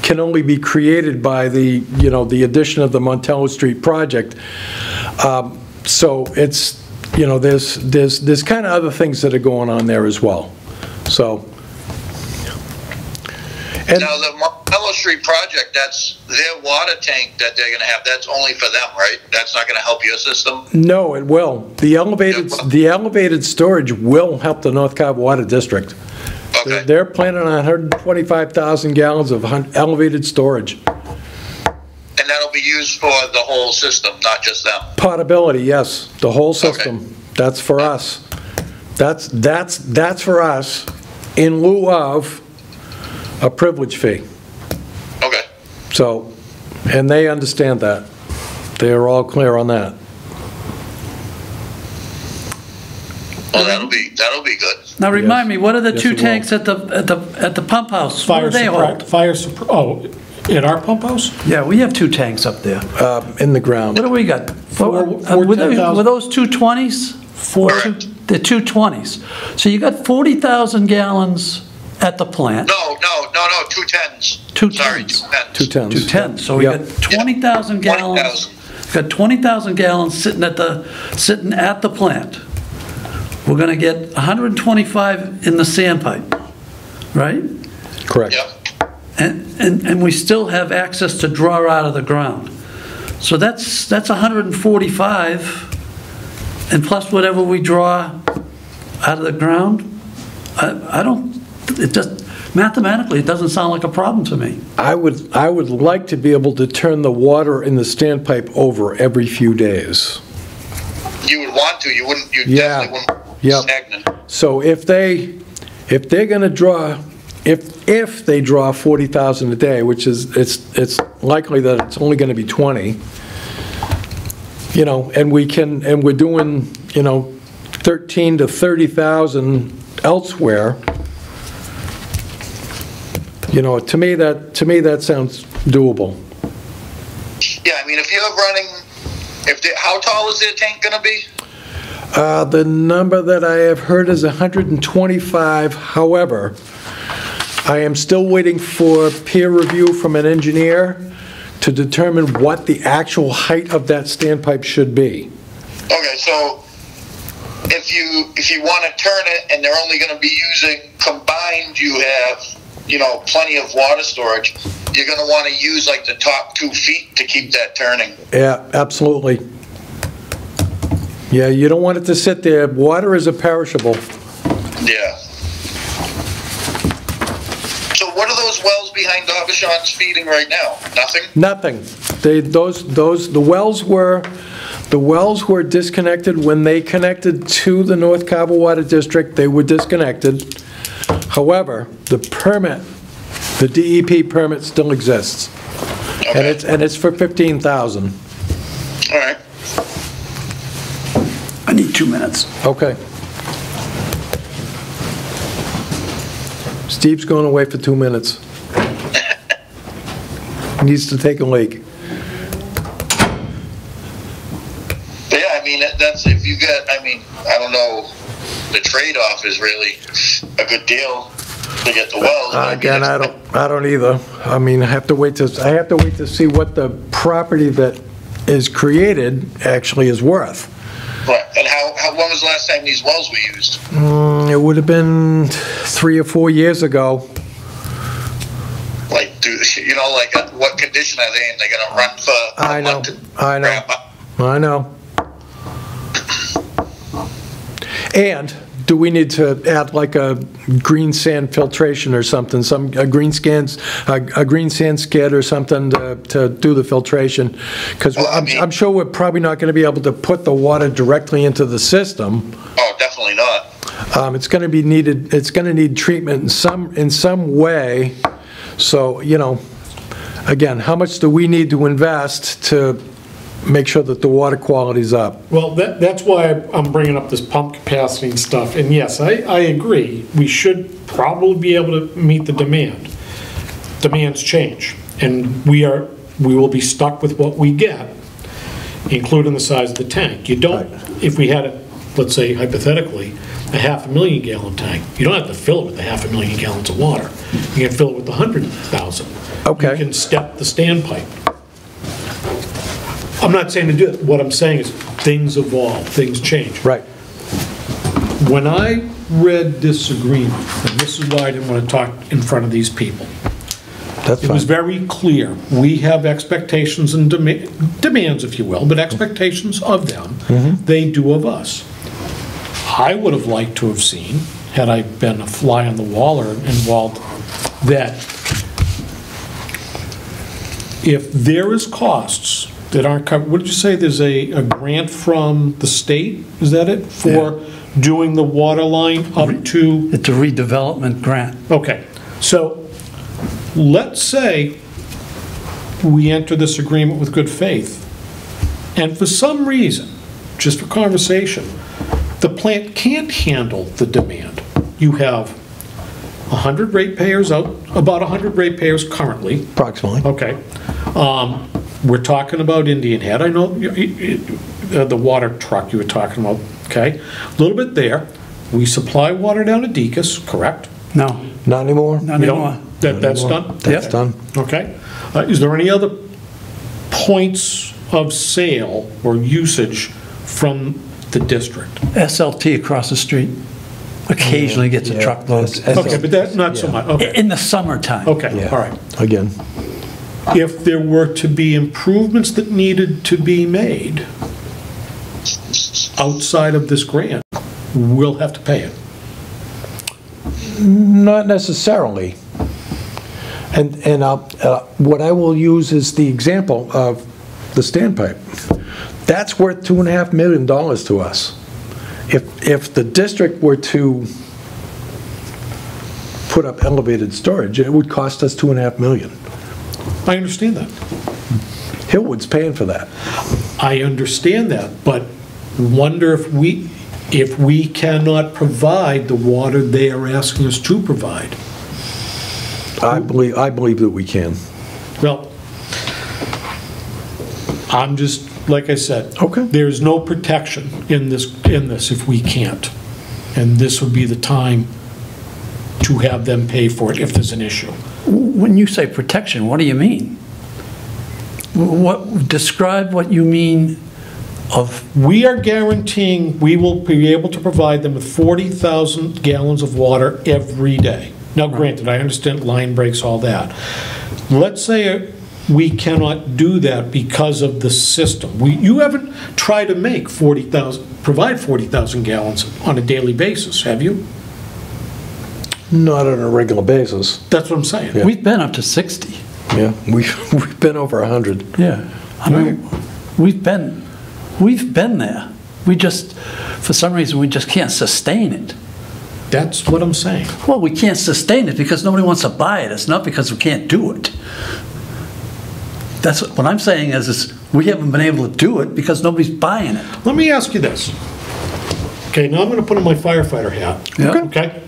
can only be created by the addition of the Montello Street project. So it's, you know, there's kind of other things that are going on there as well. So. And now the Montello Street project, that's their water tank that they're going to have. That's only for them, right? That's not going to help your system? No, it will. The elevated storage will help the North Carver Water District. Okay. They're planning on 125,000 gallons of elevated storage. And that'll be used for the whole system, not just them? Potability, yes. The whole system. Okay. That's for us. That's for us in lieu of a privilege fee. Okay. So, and they understand that. They're all clear on that. Well, that'll be good. Now remind me, what are the two tanks at the pump house? What do they hold? At our pump house? Yeah, we have 2 tanks up there. In the ground. What do we got? Were those 220s? The 220s. So you got 40,000 gallons at the plant. No, 210s. 210s. Sorry, 210s. 210s. 210s. So we got 20,000 gallons. 20,000. Got 20,000 gallons sitting at the plant. We're going to get 125 in the sandpipe, right? Correct. Yep. And we still have access to draw out of the ground. So that's 145, and plus whatever we draw out of the ground. mathematically, it doesn't sound like a problem to me. I would like to be able to turn the water in the standpipe over every few days. You would want to, you wouldn't, you Yeah. definitely wouldn't Yep. stagnant. So if they're going to draw, if they draw 40,000 a day, which is, it's likely that it's only going to be 20, you know, and we're doing, you know, 13 to 30,000 elsewhere, you know, to me that sounds doable. Yeah, I mean, if you're running, how tall is their tank gonna be? The number that I have heard is 125. However, I am still waiting for peer review from an engineer to determine what the actual height of that standpipe should be. Okay, so if you want to turn it and they're only going to be using combined, you have, you know, plenty of water storage. You're going to want to use like the top 2 feet to keep that turning. Yeah, absolutely. Yeah, you don't want it to sit there. Water is a perishable. Yeah. So what are those wells behind Aubuchon's feeding right now? Nothing? Nothing. The wells were disconnected when they connected to the North Carver Water District. They were disconnected. However, the permit, the DEP permit still exists. Okay. And it's for 15,000. All right. I need 2 minutes. Okay. Steve's going away for 2 minutes. He needs to take a leak. Yeah, I mean, that's, if you get, I mean, I don't know, the trade-off is really a good deal to get the wells. but Again, I don't either. I mean, I have to wait to see what the property that is created actually is worth. Right, and when was the last time these wells were used? It would have been 3 or 4 years ago. Like, you know, like, what condition are they in? They're gonna run for a month to wrap up? I know. And do we need to add like a green sand filtration or something, a green sand skid or something to do the filtration? Because Well, I mean- I'm sure we're probably not going to be able to put the water directly into the system. Oh, definitely not. It's going to be needed. It's going to need treatment in some way. So, you know, again, how much do we need to invest to make sure that the water quality's up? Well, that's why I'm bringing up this pump capacity and stuff. And yes, I agree. We should probably be able to meet the demand. Demands change, and we will be stuck with what we get, including the size of the tank. You don't, if we had it, let's say hypothetically, a 500,000 gallon tank, you don't have to fill it with a 500,000 gallons of water. You can fill it with 100,000. Okay. You can step the standpipe. I'm not saying to do it. What I'm saying is things evolve, things change. Right. When I read this agreement, and this is why I didn't want to talk in front of these people, That's it was fine. very clear. We have expectations and demands, if you will, but expectations of them, they do of us. I would have liked to have seen, had I been a fly on the wall or involved, that if there is costs that aren't covered, what did you say, there's a grant from the state, is that it? For doing the water line up to? It's a redevelopment grant. Okay, so let's say we enter this agreement with good faith, and for some reason, just for conversation, the plant can't handle the demand. You have 100 ratepayers out, about 100 ratepayers currently. Approximately. Okay. We're talking about Indian Head. I know the water truck you were talking about, okay? A little bit there. We supply water down to Deacon's, correct? No, Not anymore? not We don't- anymore. That's done? That's Yep. done. Okay. Is there any other points of sale or usage from the district? SLT across the street occasionally gets a Yeah. truckload. Okay, but that's not so much, okay. In the summertime. Okay, Yeah. all right. Again. If there were to be improvements that needed to be made outside of this grant, we'll have to pay it. Not necessarily. And what I will use is the example of the standpipe. That's worth $2.5 million to us. If the district were to put up elevated storage, it would cost us $2.5 million. I understand that. Hillwood's paying for that. I understand that, but wonder if we cannot provide the water they are asking us to provide. I believe that we can. Well, I'm just, like I said. Okay. There's no protection in this if we can't. And this would be the time to have them pay for it if there's an issue. When you say protection, what do you mean? Describe what you mean of... We are guaranteeing we will be able to provide them with 40,000 gallons of water every day. Now, granted, I understand line breaks, all that. Let's say we cannot do that because of the system. You haven't tried to provide 40,000 gallons on a daily basis, have you? Not on a regular basis. That's what I'm saying. Yeah. We've been up to 60. Yeah, we've been over 100. Yeah. I mean, we've been there. We just, for some reason, we just can't sustain it. That's what I'm saying. Well, we can't sustain it because nobody wants to buy it. It's not because we can't do it. That's what I'm saying is we haven't been able to do it because nobody's buying it. Let me ask you this. Okay, now I'm going to put on my firefighter hat. Yeah. Okay?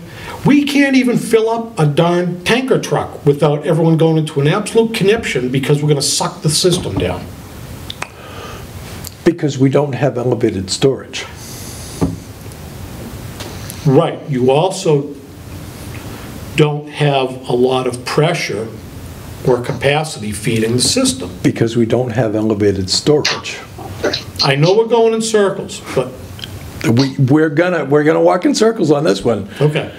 We can't even fill up a darn tanker truck without everyone going into an absolute conniption because we're going to suck the system down. Because we don't have elevated storage. Right. You also don't have a lot of pressure or capacity feeding the system. Because we don't have elevated storage. I know we're going in circles, but... We're gonna walk in circles on this one. Okay.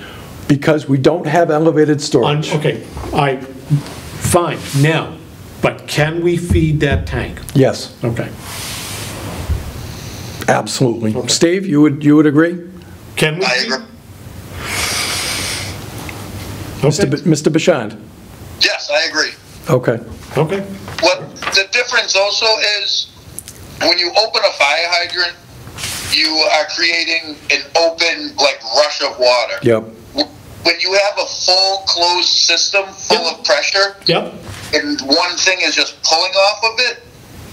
Because we don't have elevated storage. Okay. Fine. Now, but can we feed that tank? Yes, Okay. absolutely. Okay. Steve, you would agree? Can we? I agree. Okay. Mr. Bashand? Yes, I agree. Okay. Okay. What the difference also is when you open a fire hydrant, you are creating an open, like, rush of water. Yep. When you have a full closed system full of pressure, Yep. and one thing is just pulling off of it,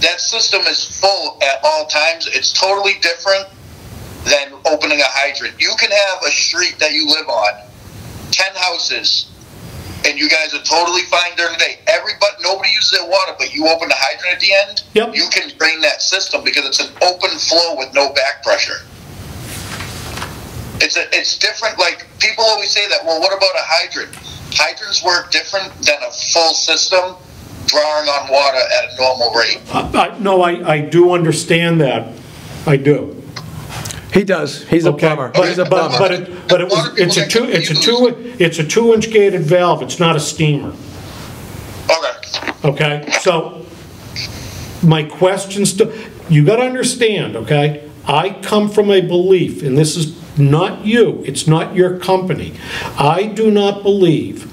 that system is full at all times. It's totally different than opening a hydrant. You can have a street that you live on, 10 houses, and you guys are totally fine during the day. Nobody uses their water, but you open the hydrant at the end, Yep. you can drain that system because it's an open flow with no back pressure. It's different. Like, people always say that, well, what about a hydrant? Hydrants work different than a full system drawing on water at a normal rate. No, I do understand that. I do. He does. He's a Okay, plumber. but He's a plumber. it's a 2-inch gated valve. It's not a steamer. Okay. Okay, so my questions to you got to understand. Okay, I come from a belief, and this is not you. It's not your company. I do not believe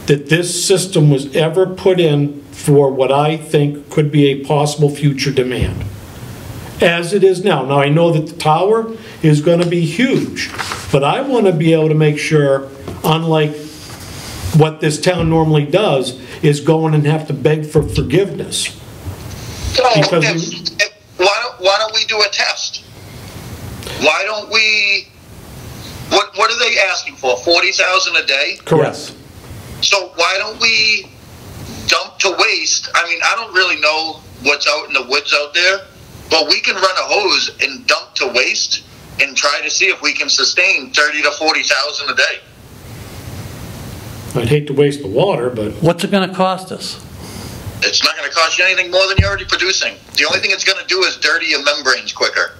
that this system was ever put in for what I think could be a possible future demand. As it is now. Now, I know that the tower is going to be huge, but I want to be able to make sure, unlike what this town normally does, is go in and have to beg for forgiveness. So Because why don't we do a test? Why don't we? What are they asking for? 40,000 a day? Correct. Yes. So why don't we dump to waste? I mean, I don't really know what's out in the woods out there, but we can run a hose and dump to waste and try to see if we can sustain 30 to 40,000 a day. I'd hate to waste the water, but What's it going to cost us? It's not going to cost you anything more than you're already producing. The only thing it's going to do is dirty your membranes quicker.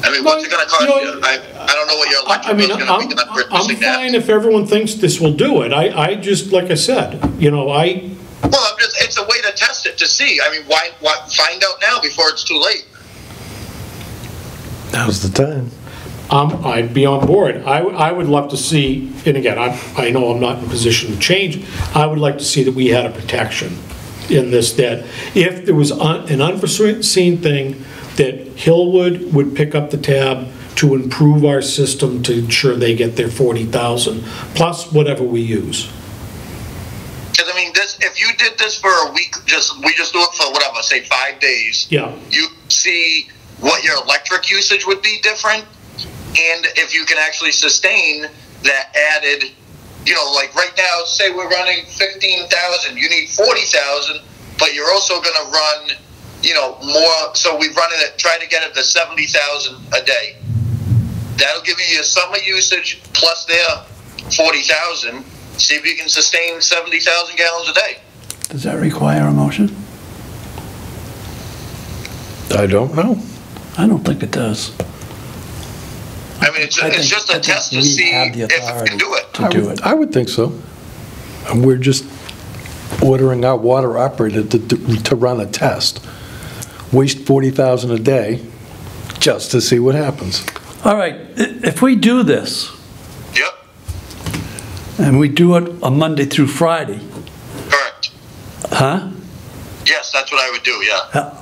I mean, what's it going to cost you? I don't know what your electric bill is going to be. I'm fine if everyone thinks this will do it. I just, like I said, Well, it's a way to test it to see. I mean, why find out now before it's too late? Now's the time. I'd be on board. I would love to see, and again, I know I'm not in a position to change, I would like to see that we had a protection in this, that if there was an unforeseen thing, that Hillwood would pick up the tab to improve our system to ensure they get their 40,000, plus whatever we use. Because I mean, if you did this for a week, we just do it for whatever, say 5 days. Yeah. You see what your electric usage would be different, and if you can actually sustain that added, like right now, say we're running 15,000, you need 40,000, but you're also going to run, more. So we run it try to get it to 70,000 a day. That'll give you your summer usage plus their 40,000. See if you can sustain 70,000 gallons a day. Does that require a motion? I don't know. I don't think it does. I mean, it's just a test to see if you can do it. To do it. I would think so. And we're just ordering our water operator to run a test. Waste 40,000 a day just to see what happens. All right, if we do this, Yep, and we do it on Monday through Friday, correct. huh? Yes, that's what I would do, yeah.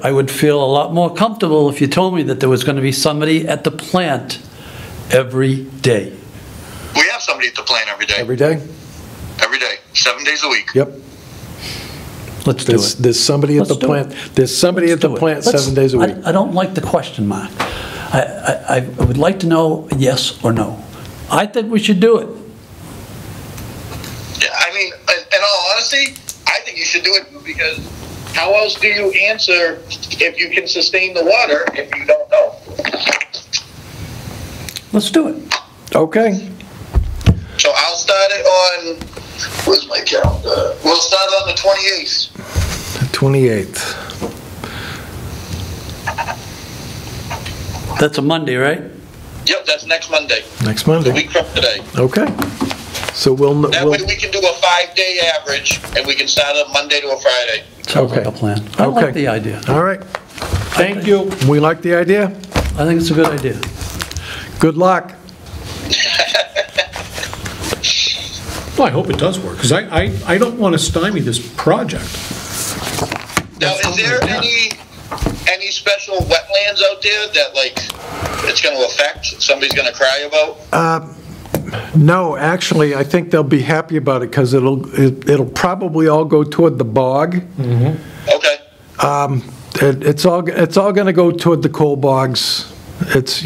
I would feel a lot more comfortable if you told me that there was going to be somebody at the plant every day. We have somebody at the plant every day. Every day? Every day, 7 days a week. Yep. Let's do it. There's somebody at the Let's do plant. it. There's somebody at the Let's do it. plant 7 days a week. I don't like the question mark. I would like to know yes or no. I think we should do it. Yeah, I mean, in all honesty, I think you should do it because how else do you answer if you can sustain the water if you don't know? Let's do it. Okay. So I'll start it on, where's my calendar? We'll start on the 28th. The 28th. That's a Monday, right? Yep, that's next Monday. Next A Monday. week from today. Okay. So That way we can do a 5-day average and we can start on Monday to a Friday. Sounds Okay. like a plan. I Okay. like the idea. All right. Thank you. We like the idea? I think it's a good idea. Good luck. Well, I hope it does work, because I don't want to stymie this project. Now, is there any special wetlands out there that, like, it's going to affect, somebody's going to cry about? No, actually, I think they'll be happy about it because it'll probably all go toward the bog. Okay. It's all going to go toward the coal bogs. It's,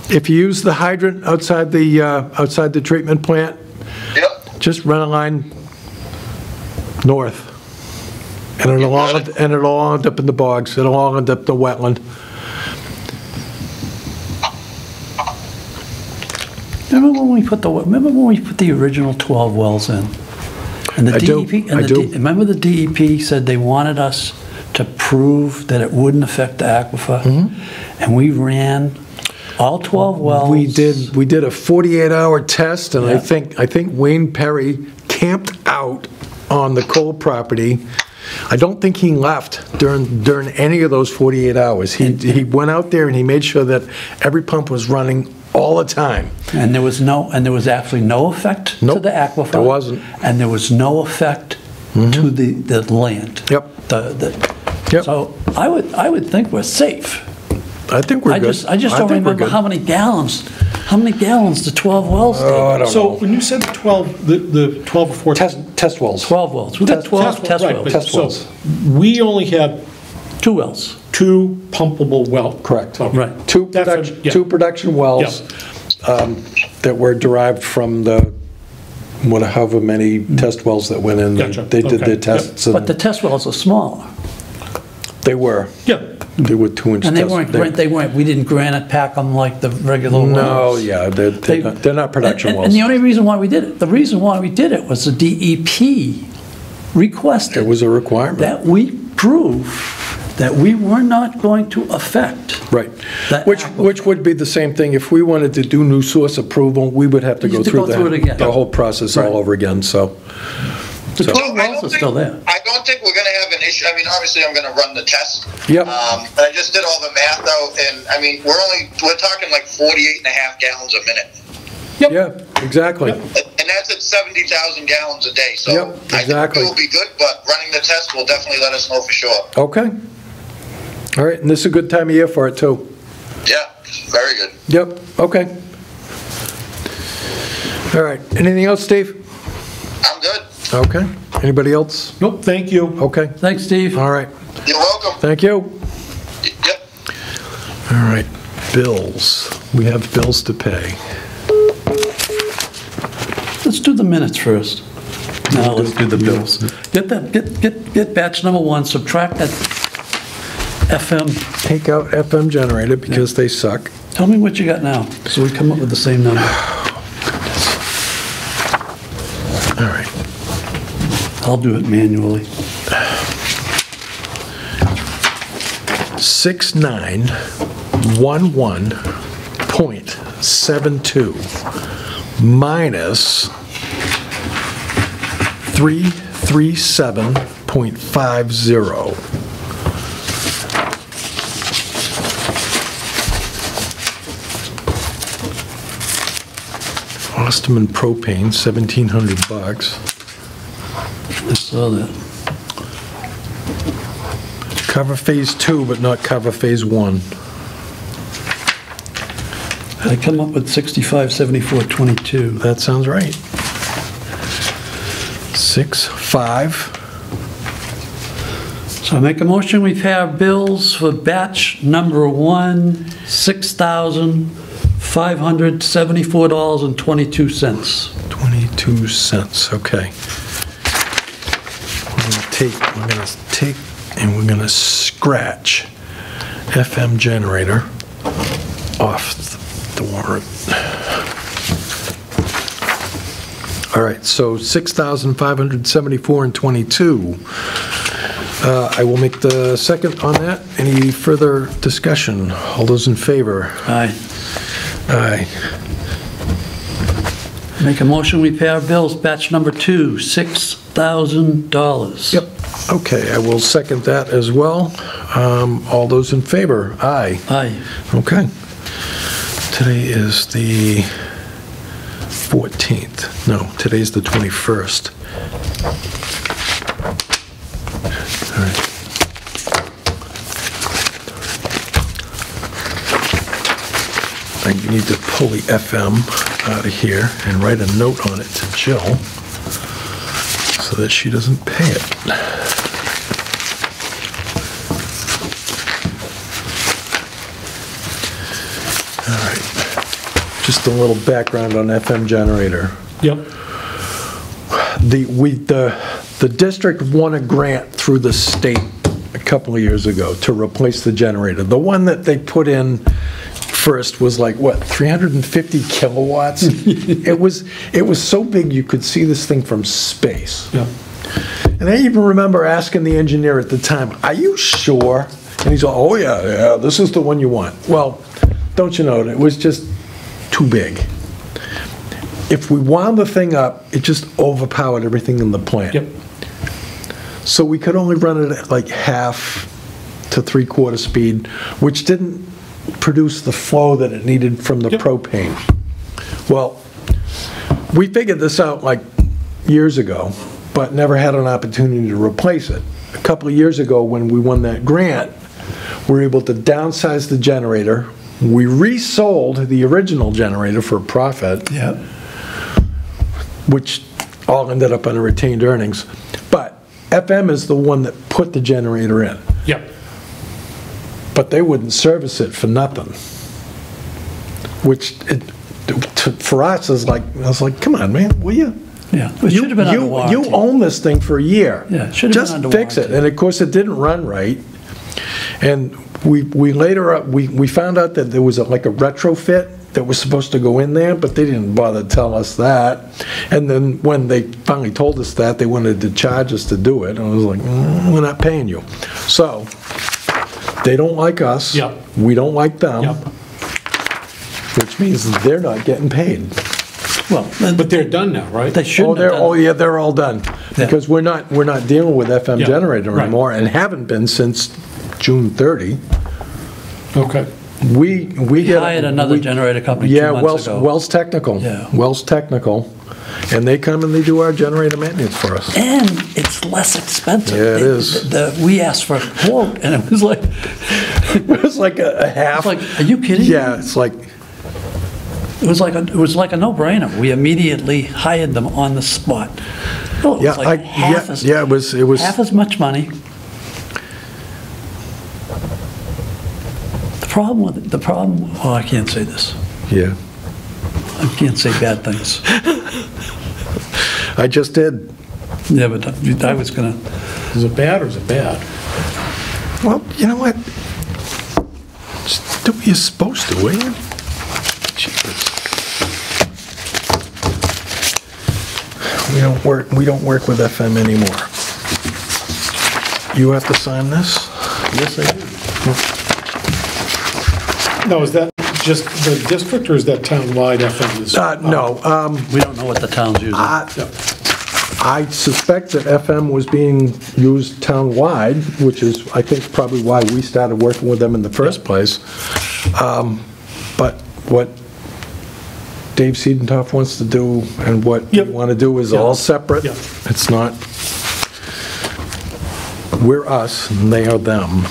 if you use the hydrant outside the treatment plant, Yep. just run a line north. And it'll all end up in the bogs. It'll all end up in the wetland. Remember when we put the original 12 wells in? And the I do, DEP, I do. Remember the DEP said they wanted us to prove that it wouldn't affect the aquifer? And we ran all 12 wells. We did a 48-hour test, and Yeah. I think Wayne Perry camped out on the coal property. I don't think he left during any of those 48 hours. He went out there and he made sure that every pump was running all the time. And there was actually no effect to Nope, the aquifer. there wasn't. And there was no effect to the land. Yep. Yep. So I would think we're safe. I think we're good. I just don't think we're remember good. how many gallons the 12 wells did. Oh, I don't So know. when you said the 12 or 14... Test wells. 12 wells. We got 12 test right, wells. but Test so wells. we only had 2 wells. 2 pumpable wells. Correct. Okay. Right. Two That's what- production, yeah. two production wells that were derived from the, however many test wells that went in. Gotcha. They did Okay. their tests. But And the test wells are smaller. they were. Yeah. They were 2-inch And tests. we didn't granite pack them like the regular wells. No, yeah, they're not production wells. And the only reason why we did it, was the DEP requested It was a requirement. that we prove that we were not going to affect. Right. that Which aquifer. would be the same thing, if we wanted to do new source approval, we would have to You go have to through go through it again. the whole process Right. all over again, so The So- 12 wells are still there. I don't think we're gonna have an issue. I mean, obviously, I'm gonna run the test. Yep. But I just did all the math out, and I mean, we're talking like 48.5 gallons a minute. Yeah, exactly. And that's at 70,000 gallons a day. So Yep, I exactly. think it will be good, but running the test will definitely let us know for sure. Okay. All right, and this is a good time of year for it, too. Yeah, very good. Yep, okay. All right, anything else, Steve? I'm good. Okay. Anybody else? Nope, thank you. Okay, Thanks, Steve. all right. You're welcome. Thank you. Yep. All right, bills. We have bills to pay. Let's do the minutes first. Now let's do the bills. Get batch number 1, subtract that FM. Take out FM generator because they suck. Tell me what you got now, so we come up with the same number. All right. I'll do it manually. 6911.72 minus 337.50. Osterman propane, $1,700. I saw that. Cover phase 2, but not cover phase 1. I come up with 6574.22. That sounds right. 6.5. So I make a motion, we pay our bills for batch number 1, $6,574.22. 22 cents, okay. We're gonna take, and we're gonna scratch FM generator off the warrant. All right, so 6,574 and 22. I will make the second on that. Any further discussion? All those in favor? Aye. Aye. Make a motion, we pay our bills, batch number 2, $6,000. Yep, okay, I will second that as well. All those in favor? Aye. Aye. Okay. Today is the 14th. No, today's the 21st. All right. I need to pull the FM out of here and write a note on it to Jill so that she doesn't pay it. All right. Just a little background on FM generator. Yep. The district won a grant through the state a couple of years ago to replace the generator. The one that they put in first was like, what, 350 kilowatts? It was so big you could see this thing from space. Yeah. And I even remember asking the engineer at the time, are you sure? And he's like, oh yeah, this is the one you want. Well, don't you know, it was just too big. If we wound the thing up, it just overpowered everything in the plant. Yep. So we could only run it at like half to 3/4 speed, which didn't produce the flow that it needed from the propane. Well, we figured this out like years ago, but never had an opportunity to replace it. A couple of years ago, when we won that grant, we were able to downsize the generator. We resold the original generator for a profit. Yeah. Which all ended up on the retained earnings. But FM is the one that put the generator in. Yep. But they wouldn't service it for nothing. Which, for us, is like, I was like, come on, man, will you? Yeah. It should have been under warranty. You own this thing for a year. Yeah, it should have been under Just fix it. warranty. And of course, it didn't run right. And we later, we found out that there was like a retrofit that was supposed to go in there, but they didn't bother to tell us that. And then when they finally told us that, they wanted to charge us to do it. And I was like, we're not paying you. So, they don't like us. Yep. We don't like them. Yep. Which means they're not getting paid. Well, But they're done now, right? they shouldn't have done it. Yeah, they're all done. because we're not dealing with FM Yeah, generator right. anymore, and haven't been since June 30. Okay. We get- hired another generator company 2 Yeah, months ago. Wells Technical. Yeah. Wells Technical, and they come and they do our generator maintenance for us. And it's less expensive. Yeah, it is. We asked for a quote, and it was like, It was like a half. it's like, are you kidding? Yeah, it's like, It was like a no-brainer. We immediately hired them on the spot. Oh, it yeah, was like half as, yeah, it was. half as much money. The problem, oh, I can't say this. Yeah, I can't say bad things. I just did. Yeah, but I was gonna, Is it bad or is it bad? Well, you know what? Just do what you're supposed to, will you? Jeepers. We don't work with FM anymore. You have to sign this? yes, I do. No, is that just the district or is that townwide FM? No, We don't know what the town's using. I suspect that FM was being used town-wide, which is, I think, probably why we started working with them in the first place. But what Dave Siedentoff wants to do and what we Yep. want to do is all separate. Yep. It's not, we're us and they are them.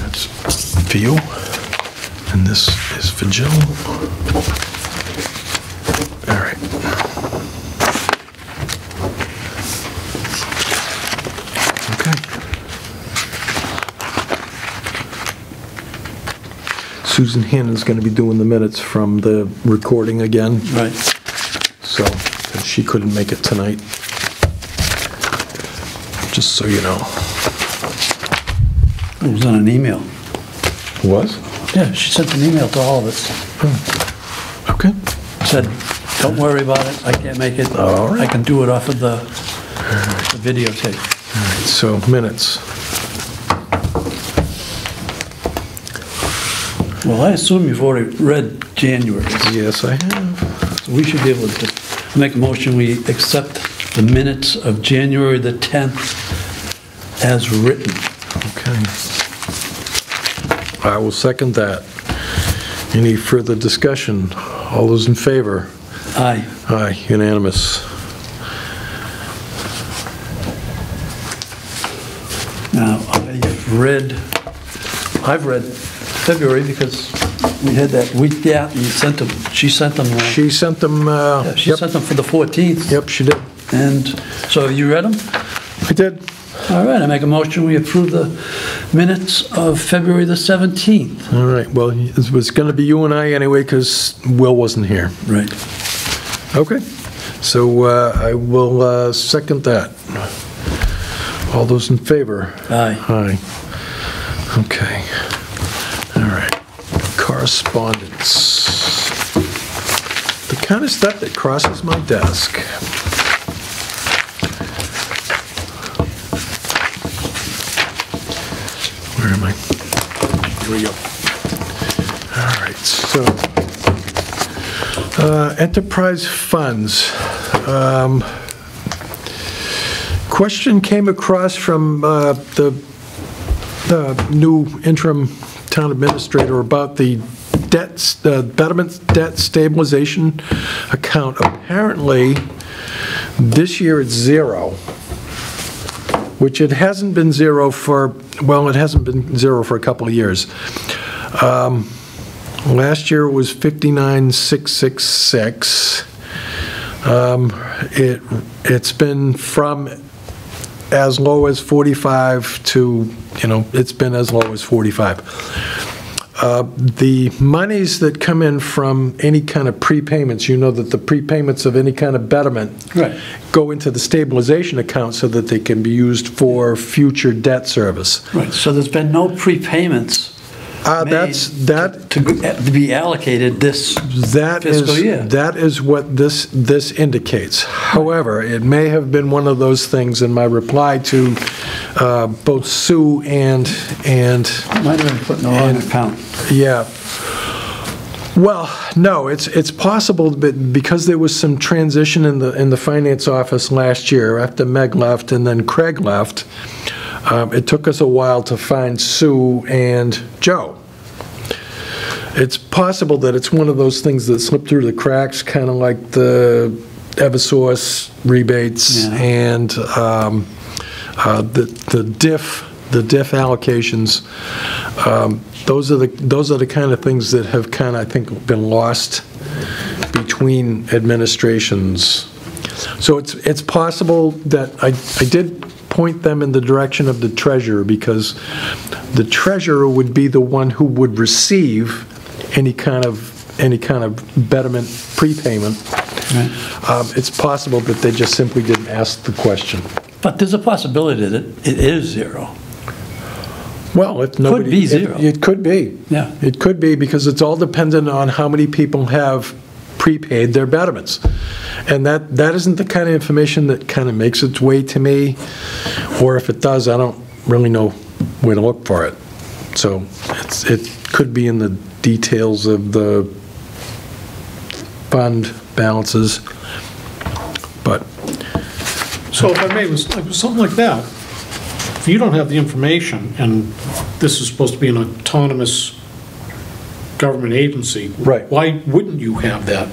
That's for you, and this is for Jill. All right. Okay. Susan Hannon's going to be doing the minutes from the recording again, Right. so she couldn't make it tonight. Just so you know. It was on an email. Was? Yeah, she sent an email to all of us. Okay. Said, don't worry about it, I can't make it. All right. I can do it off of the videotape. All right, so minutes. Well, I assume you've already read January. Yes, I have. So we should be able to make a motion, we accept the minutes of January the 10th as written. Okay. I will second that. Any further discussion? All those in favor? Aye. Aye, unanimous. Now, I've read February because we had that week gap, and she sent them. She sent them, Yeah, she yep, sent them for the 14th. yep, she did. And so you read them? I did. All right, I make a motion, we approve the minutes of February the 17th. All right, well, it was going to be you and I anyway, because Will wasn't here. Right. Okay, so I will second that. All those in favor? Aye. Aye. Okay. All right. Correspondence. The kind of stuff that crosses my desk. Where am I? Here we go. All right, so, enterprise funds. Question came across from the new interim town administrator about the betterment debt stabilization account. Apparently, this year it's zero, which it hasn't been zero for, well, it hasn't been zero for a couple of years. Last year it was 59,666. It's been from as low as 45 to, it's been as low as 45. The monies that come in from any kind of prepayments, that the prepayments of any kind of betterment Right. go into the stabilization account so that they can be used for future debt service. Right, so there's been no prepayments made to be allocated this fiscal year. That is what this indicates. However, it may have been one of those things in my reply to both Sue and Might have been put in the wrong account. yeah. Well, no, it's possible, but because there was some transition in the finance office last year after Meg left and then Craig left, it took us a while to find Sue and Joe. It's possible that it's one of those things that slipped through the cracks, kind of like the Eversource rebates and the diff allocations. Those are the kind of things that have kind of, I think, been lost between administrations. So it's possible that I did point them in the direction of the treasurer, because the treasurer would be the one who would receive any kind of betterment prepayment. Right. It's possible that they just simply didn't ask the question. But there's a possibility that it is zero. Well, if nobody... Could be zero. It could be. Yeah. It could be, because it's all dependent on how many people have prepaid their betterments. And that isn't the kind of information that kind of makes its way to me, or if it does, I don't really know where to look for it. So it could be in the details of the fund balances, but... So if I may, with something like that, if you don't have the information, and this is supposed to be an autonomous government agency, right? Why wouldn't you have that?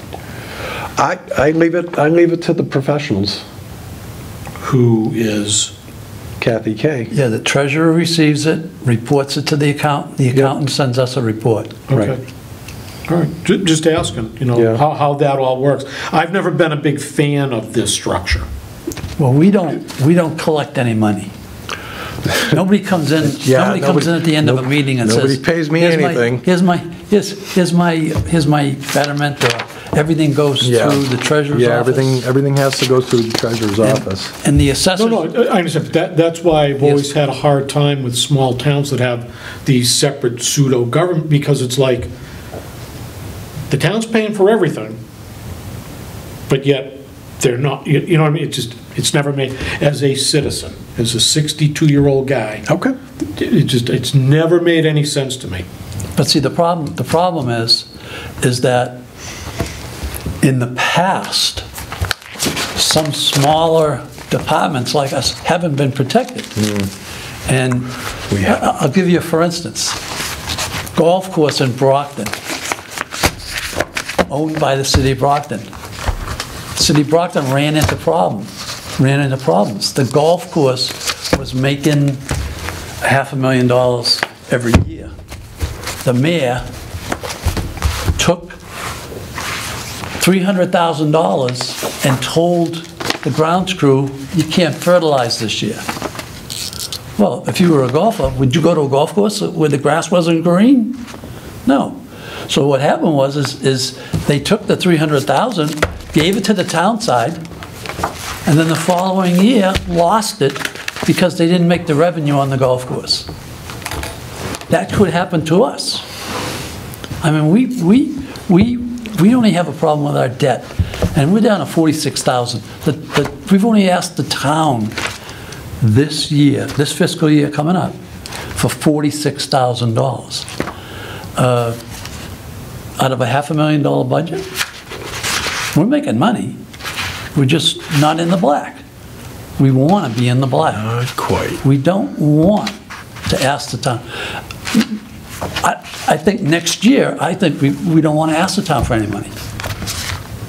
I leave it to the professionals. Who is? Kathy Kay. Yeah, the treasurer receives it, reports it to the accountant. The accountant sends us a report. Okay. Right. All right. Just asking, how that all works. I've never been a big fan of this structure. Well, we don't collect any money. Nobody comes in. Nobody comes in at the end of a meeting and says, "Nobody pays me anything. Here's my betterment." Or everything goes through the treasurer's office. Yeah, everything has to go through the treasurer's office. And the assessors. No, I understand. That's why I've always had a hard time with small towns that have these separate pseudo-government, because it's like the town's paying for everything, but yet they're not. You know what I mean? It's never made. As a citizen, as a 62-year-old guy, okay, it's never made any sense to me. But see, the problem is that in the past, some smaller departments like us haven't been protected. And I'll give you, for instance, golf course in Brockton, owned by the city of Brockton. City of Brockton ran into problems. The golf course was making $500,000 every year. The mayor took $300,000 and told the grounds crew, "You can't fertilize this year." Well, if you were a golfer, would you go to a golf course where the grass wasn't green? No. So what happened was they took the $300,000, gave it to the town side, and then the following year lost it because they didn't make the revenue on the golf course. That could happen to us. I mean, we only have a problem with our debt, and we're down to $46,000. We've only asked the town this year, this fiscal year coming up, for $46,000 out of a $500,000 budget. We're making money. We're just not in the black. We want to be in the black. Not quite. We don't want to ask the town. I think next year, we don't want to ask the town for any money.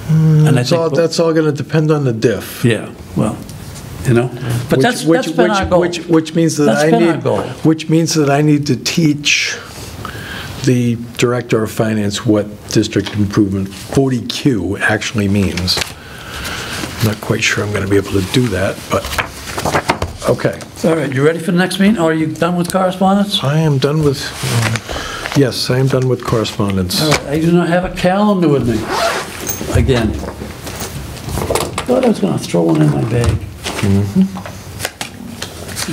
And that's all going to depend on the diff. Yeah, well, but that's been our goal. Which means that I need to teach the director of finance what district improvement 40Q actually means. I'm not quite sure I'm going to be able to do that, but okay. All right, you ready for the next meeting, or are you done with correspondence? I am done with, yes, I am done with correspondence. All right, I do not have a calendar with me, again. Thought I was going to throw one in my bag.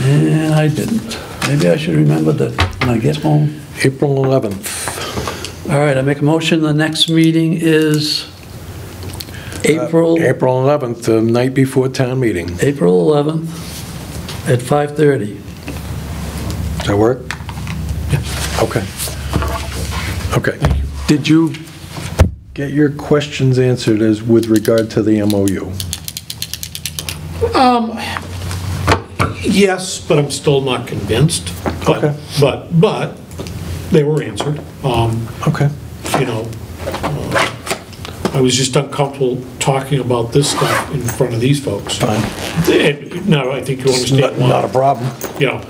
And I didn't. Maybe I should remember that when I get home. April 11th. All right, I make a motion, the next meeting is April 11th, the night before town meeting. April 11th at 5:30. Does that work? Yeah. Okay. Okay. Did you get your questions answered as with regard to the MOU? Yes, but I'm still not convinced. But- Okay. But they were answered. Okay. You know, I was just uncomfortable talking about this stuff in front of these folks. Fine. And, no, I think you understand why. Not a problem. You know,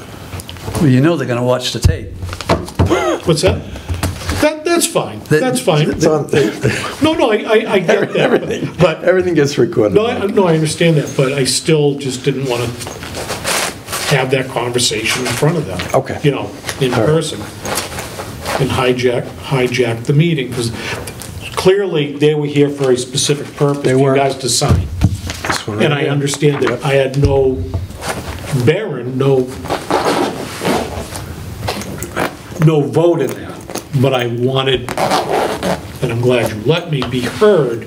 Well, you know they're going to watch the tape. what's that? That's fine, that's fine. It's on- No, I get that. Everything, But, everything gets recorded. no, I understand that, but I still just didn't want to have that conversation in front of them. Okay. You know, in All right. person. And hijack the meeting, because clearly they were here for a specific purpose, They for you were. guys to sign. This one And right I here. understand that Yep. I had no bearing, no vote in that, but I wanted, and I'm glad you let me, be heard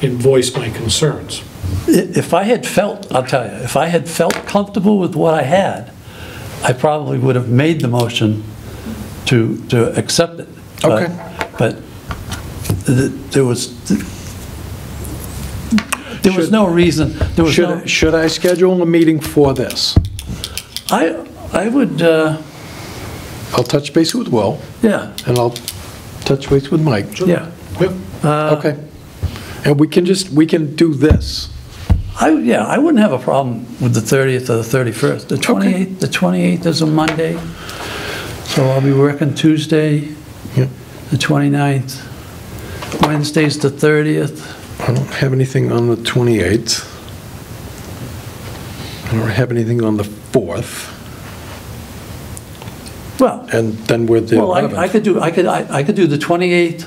and voice my concerns. If I had felt, I'll tell you, if I had felt comfortable with what I had, I probably would have made the motion to accept it. But- Okay. But there was no reason, there was no, Should I schedule a meeting for this? I would, I'll touch base with Will, yeah, and I'll touch base with Mike. yeah. Okay. And we can do this. Yeah, I wouldn't have a problem with the 30th or the 31st. The 28th is a Monday, so I'll be working Tuesday, Yep. the 29th. Wednesday's the 30th. I don't have anything on the 28th. I don't have anything on the 4th, Well, and then we're the well, I 11th. could do the 28th.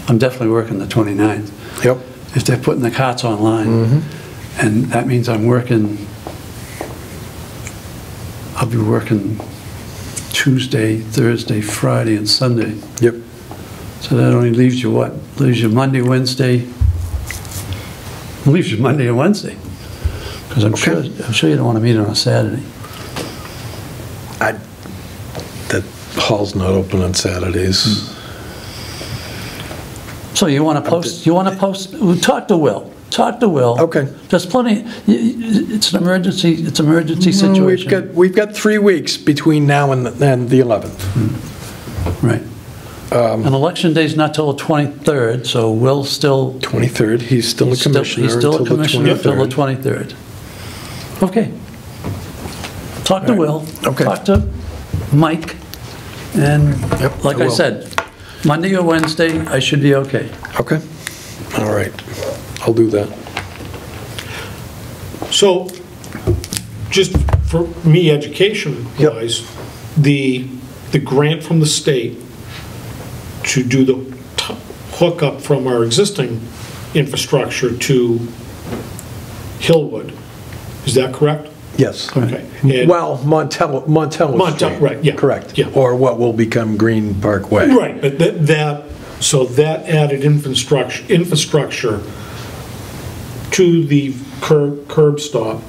I'm definitely working the 29th. Yep. If they're putting the carts online. And that means I'll be working Tuesday, Thursday, Friday, and Sunday. Yep. So that only leaves you what? Leaves you Monday, Wednesday. Leaves you Monday and Wednesday. Because I'm sure you don't want to meet on a Saturday. That hall's not open on Saturdays. So you want to post, talk to Will. Talk to Will. Okay. There's plenty, it's an emergency situation. We've got 3 weeks between now and the 11th. Right. And election day's not till the 23rd, so Will's still... 23rd, he's still a commissioner He's still a until the commissioner until the 23rd. 23rd. Okay. Talk to Will. Okay. Talk to Mike. And Yep, like I I will. said, Monday or Wednesday, I should be okay. Okay. All right. I'll do that. So, just for me, education-wise, the grant from the state to do the hookup from our existing infrastructure to Hillwood, is that correct? Yes. Okay. And- Well, Montello Street. right, yeah. Correct. Yeah. Or what will become Green Park Way. Right, but so that added infrastructure to the curb stop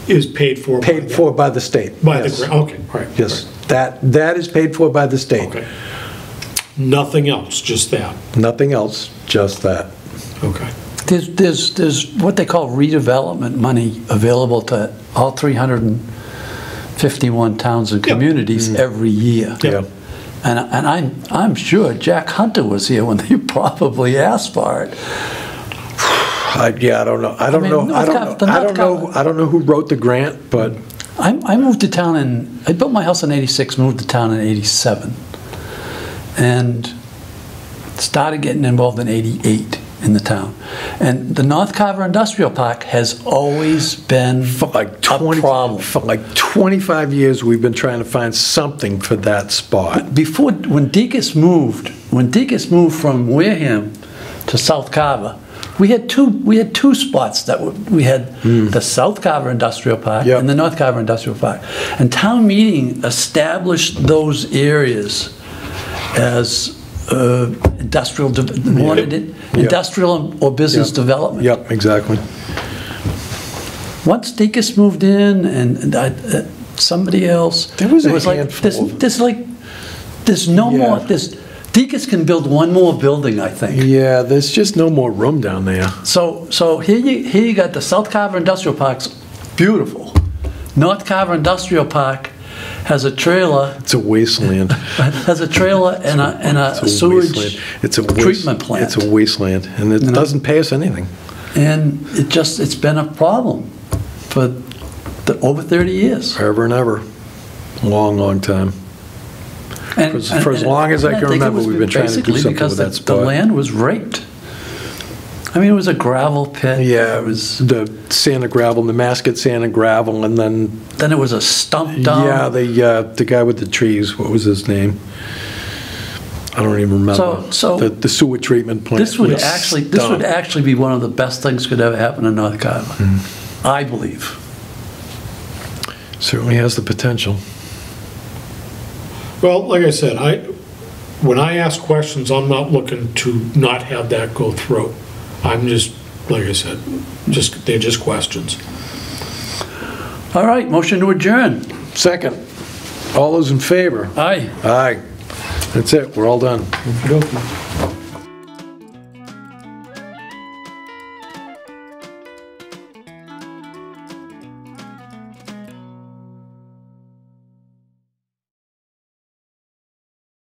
is paid for. Paid for by the state. By the yes. grant, okay, all right. Yes, that is paid for by the state. Okay. Nothing else, just that. Nothing else, just that. Okay. There's what they call redevelopment money available to all 351 towns and Yep. communities every year. Yep. And I'm sure Jack Hunter was here when they probably asked for it. I don't know. I don't know who wrote the grant, but I moved to town I built my house in 86, moved to town in 87. And started getting involved in 88 in the town. And the North Carver Industrial Park has always been for like a problem. For like 25 years, we've been trying to find something for that spot. Before, when Deacon's moved from Wareham to South Carver, we had two spots that we had the South Carver Industrial Park Yep. and the North Carver Industrial Park. And town meeting established those areas as industrial or business Yep. development. Yep, exactly. Once Deacon's moved in and somebody else, There was a it like handful of- there's no Yeah. more Deacon's can build one more building, I think. Yeah, there's just no more room down there. So here you got the South Carver Industrial Park's beautiful. North Carver Industrial Park has a trailer. It's a wasteland. Has a trailer and a sewage treatment plant. It's a wasteland, and it doesn't pay us anything. And it's been a problem for over 30 years. Forever and ever. Long, long time. For as long as I can remember, we've been trying to do something with that spot. The land was raped. I mean, it was a gravel pit. Yeah, it was the sand and gravel, the Mascot sand and gravel, and then... Then it was a stump dump. Yeah, the guy with the trees, what was his name? I don't even remember. So the sewer treatment plant. This would actually be one of the best things could ever happen in North Carver, I believe. Certainly has the potential. Well, like I said, when I ask questions, I'm not looking to not have that go through. I'm just, like I said, they're just questions. All right, motion to adjourn. Second. All those in favor? Aye. Aye. That's it, we're all done. Okey-dokey.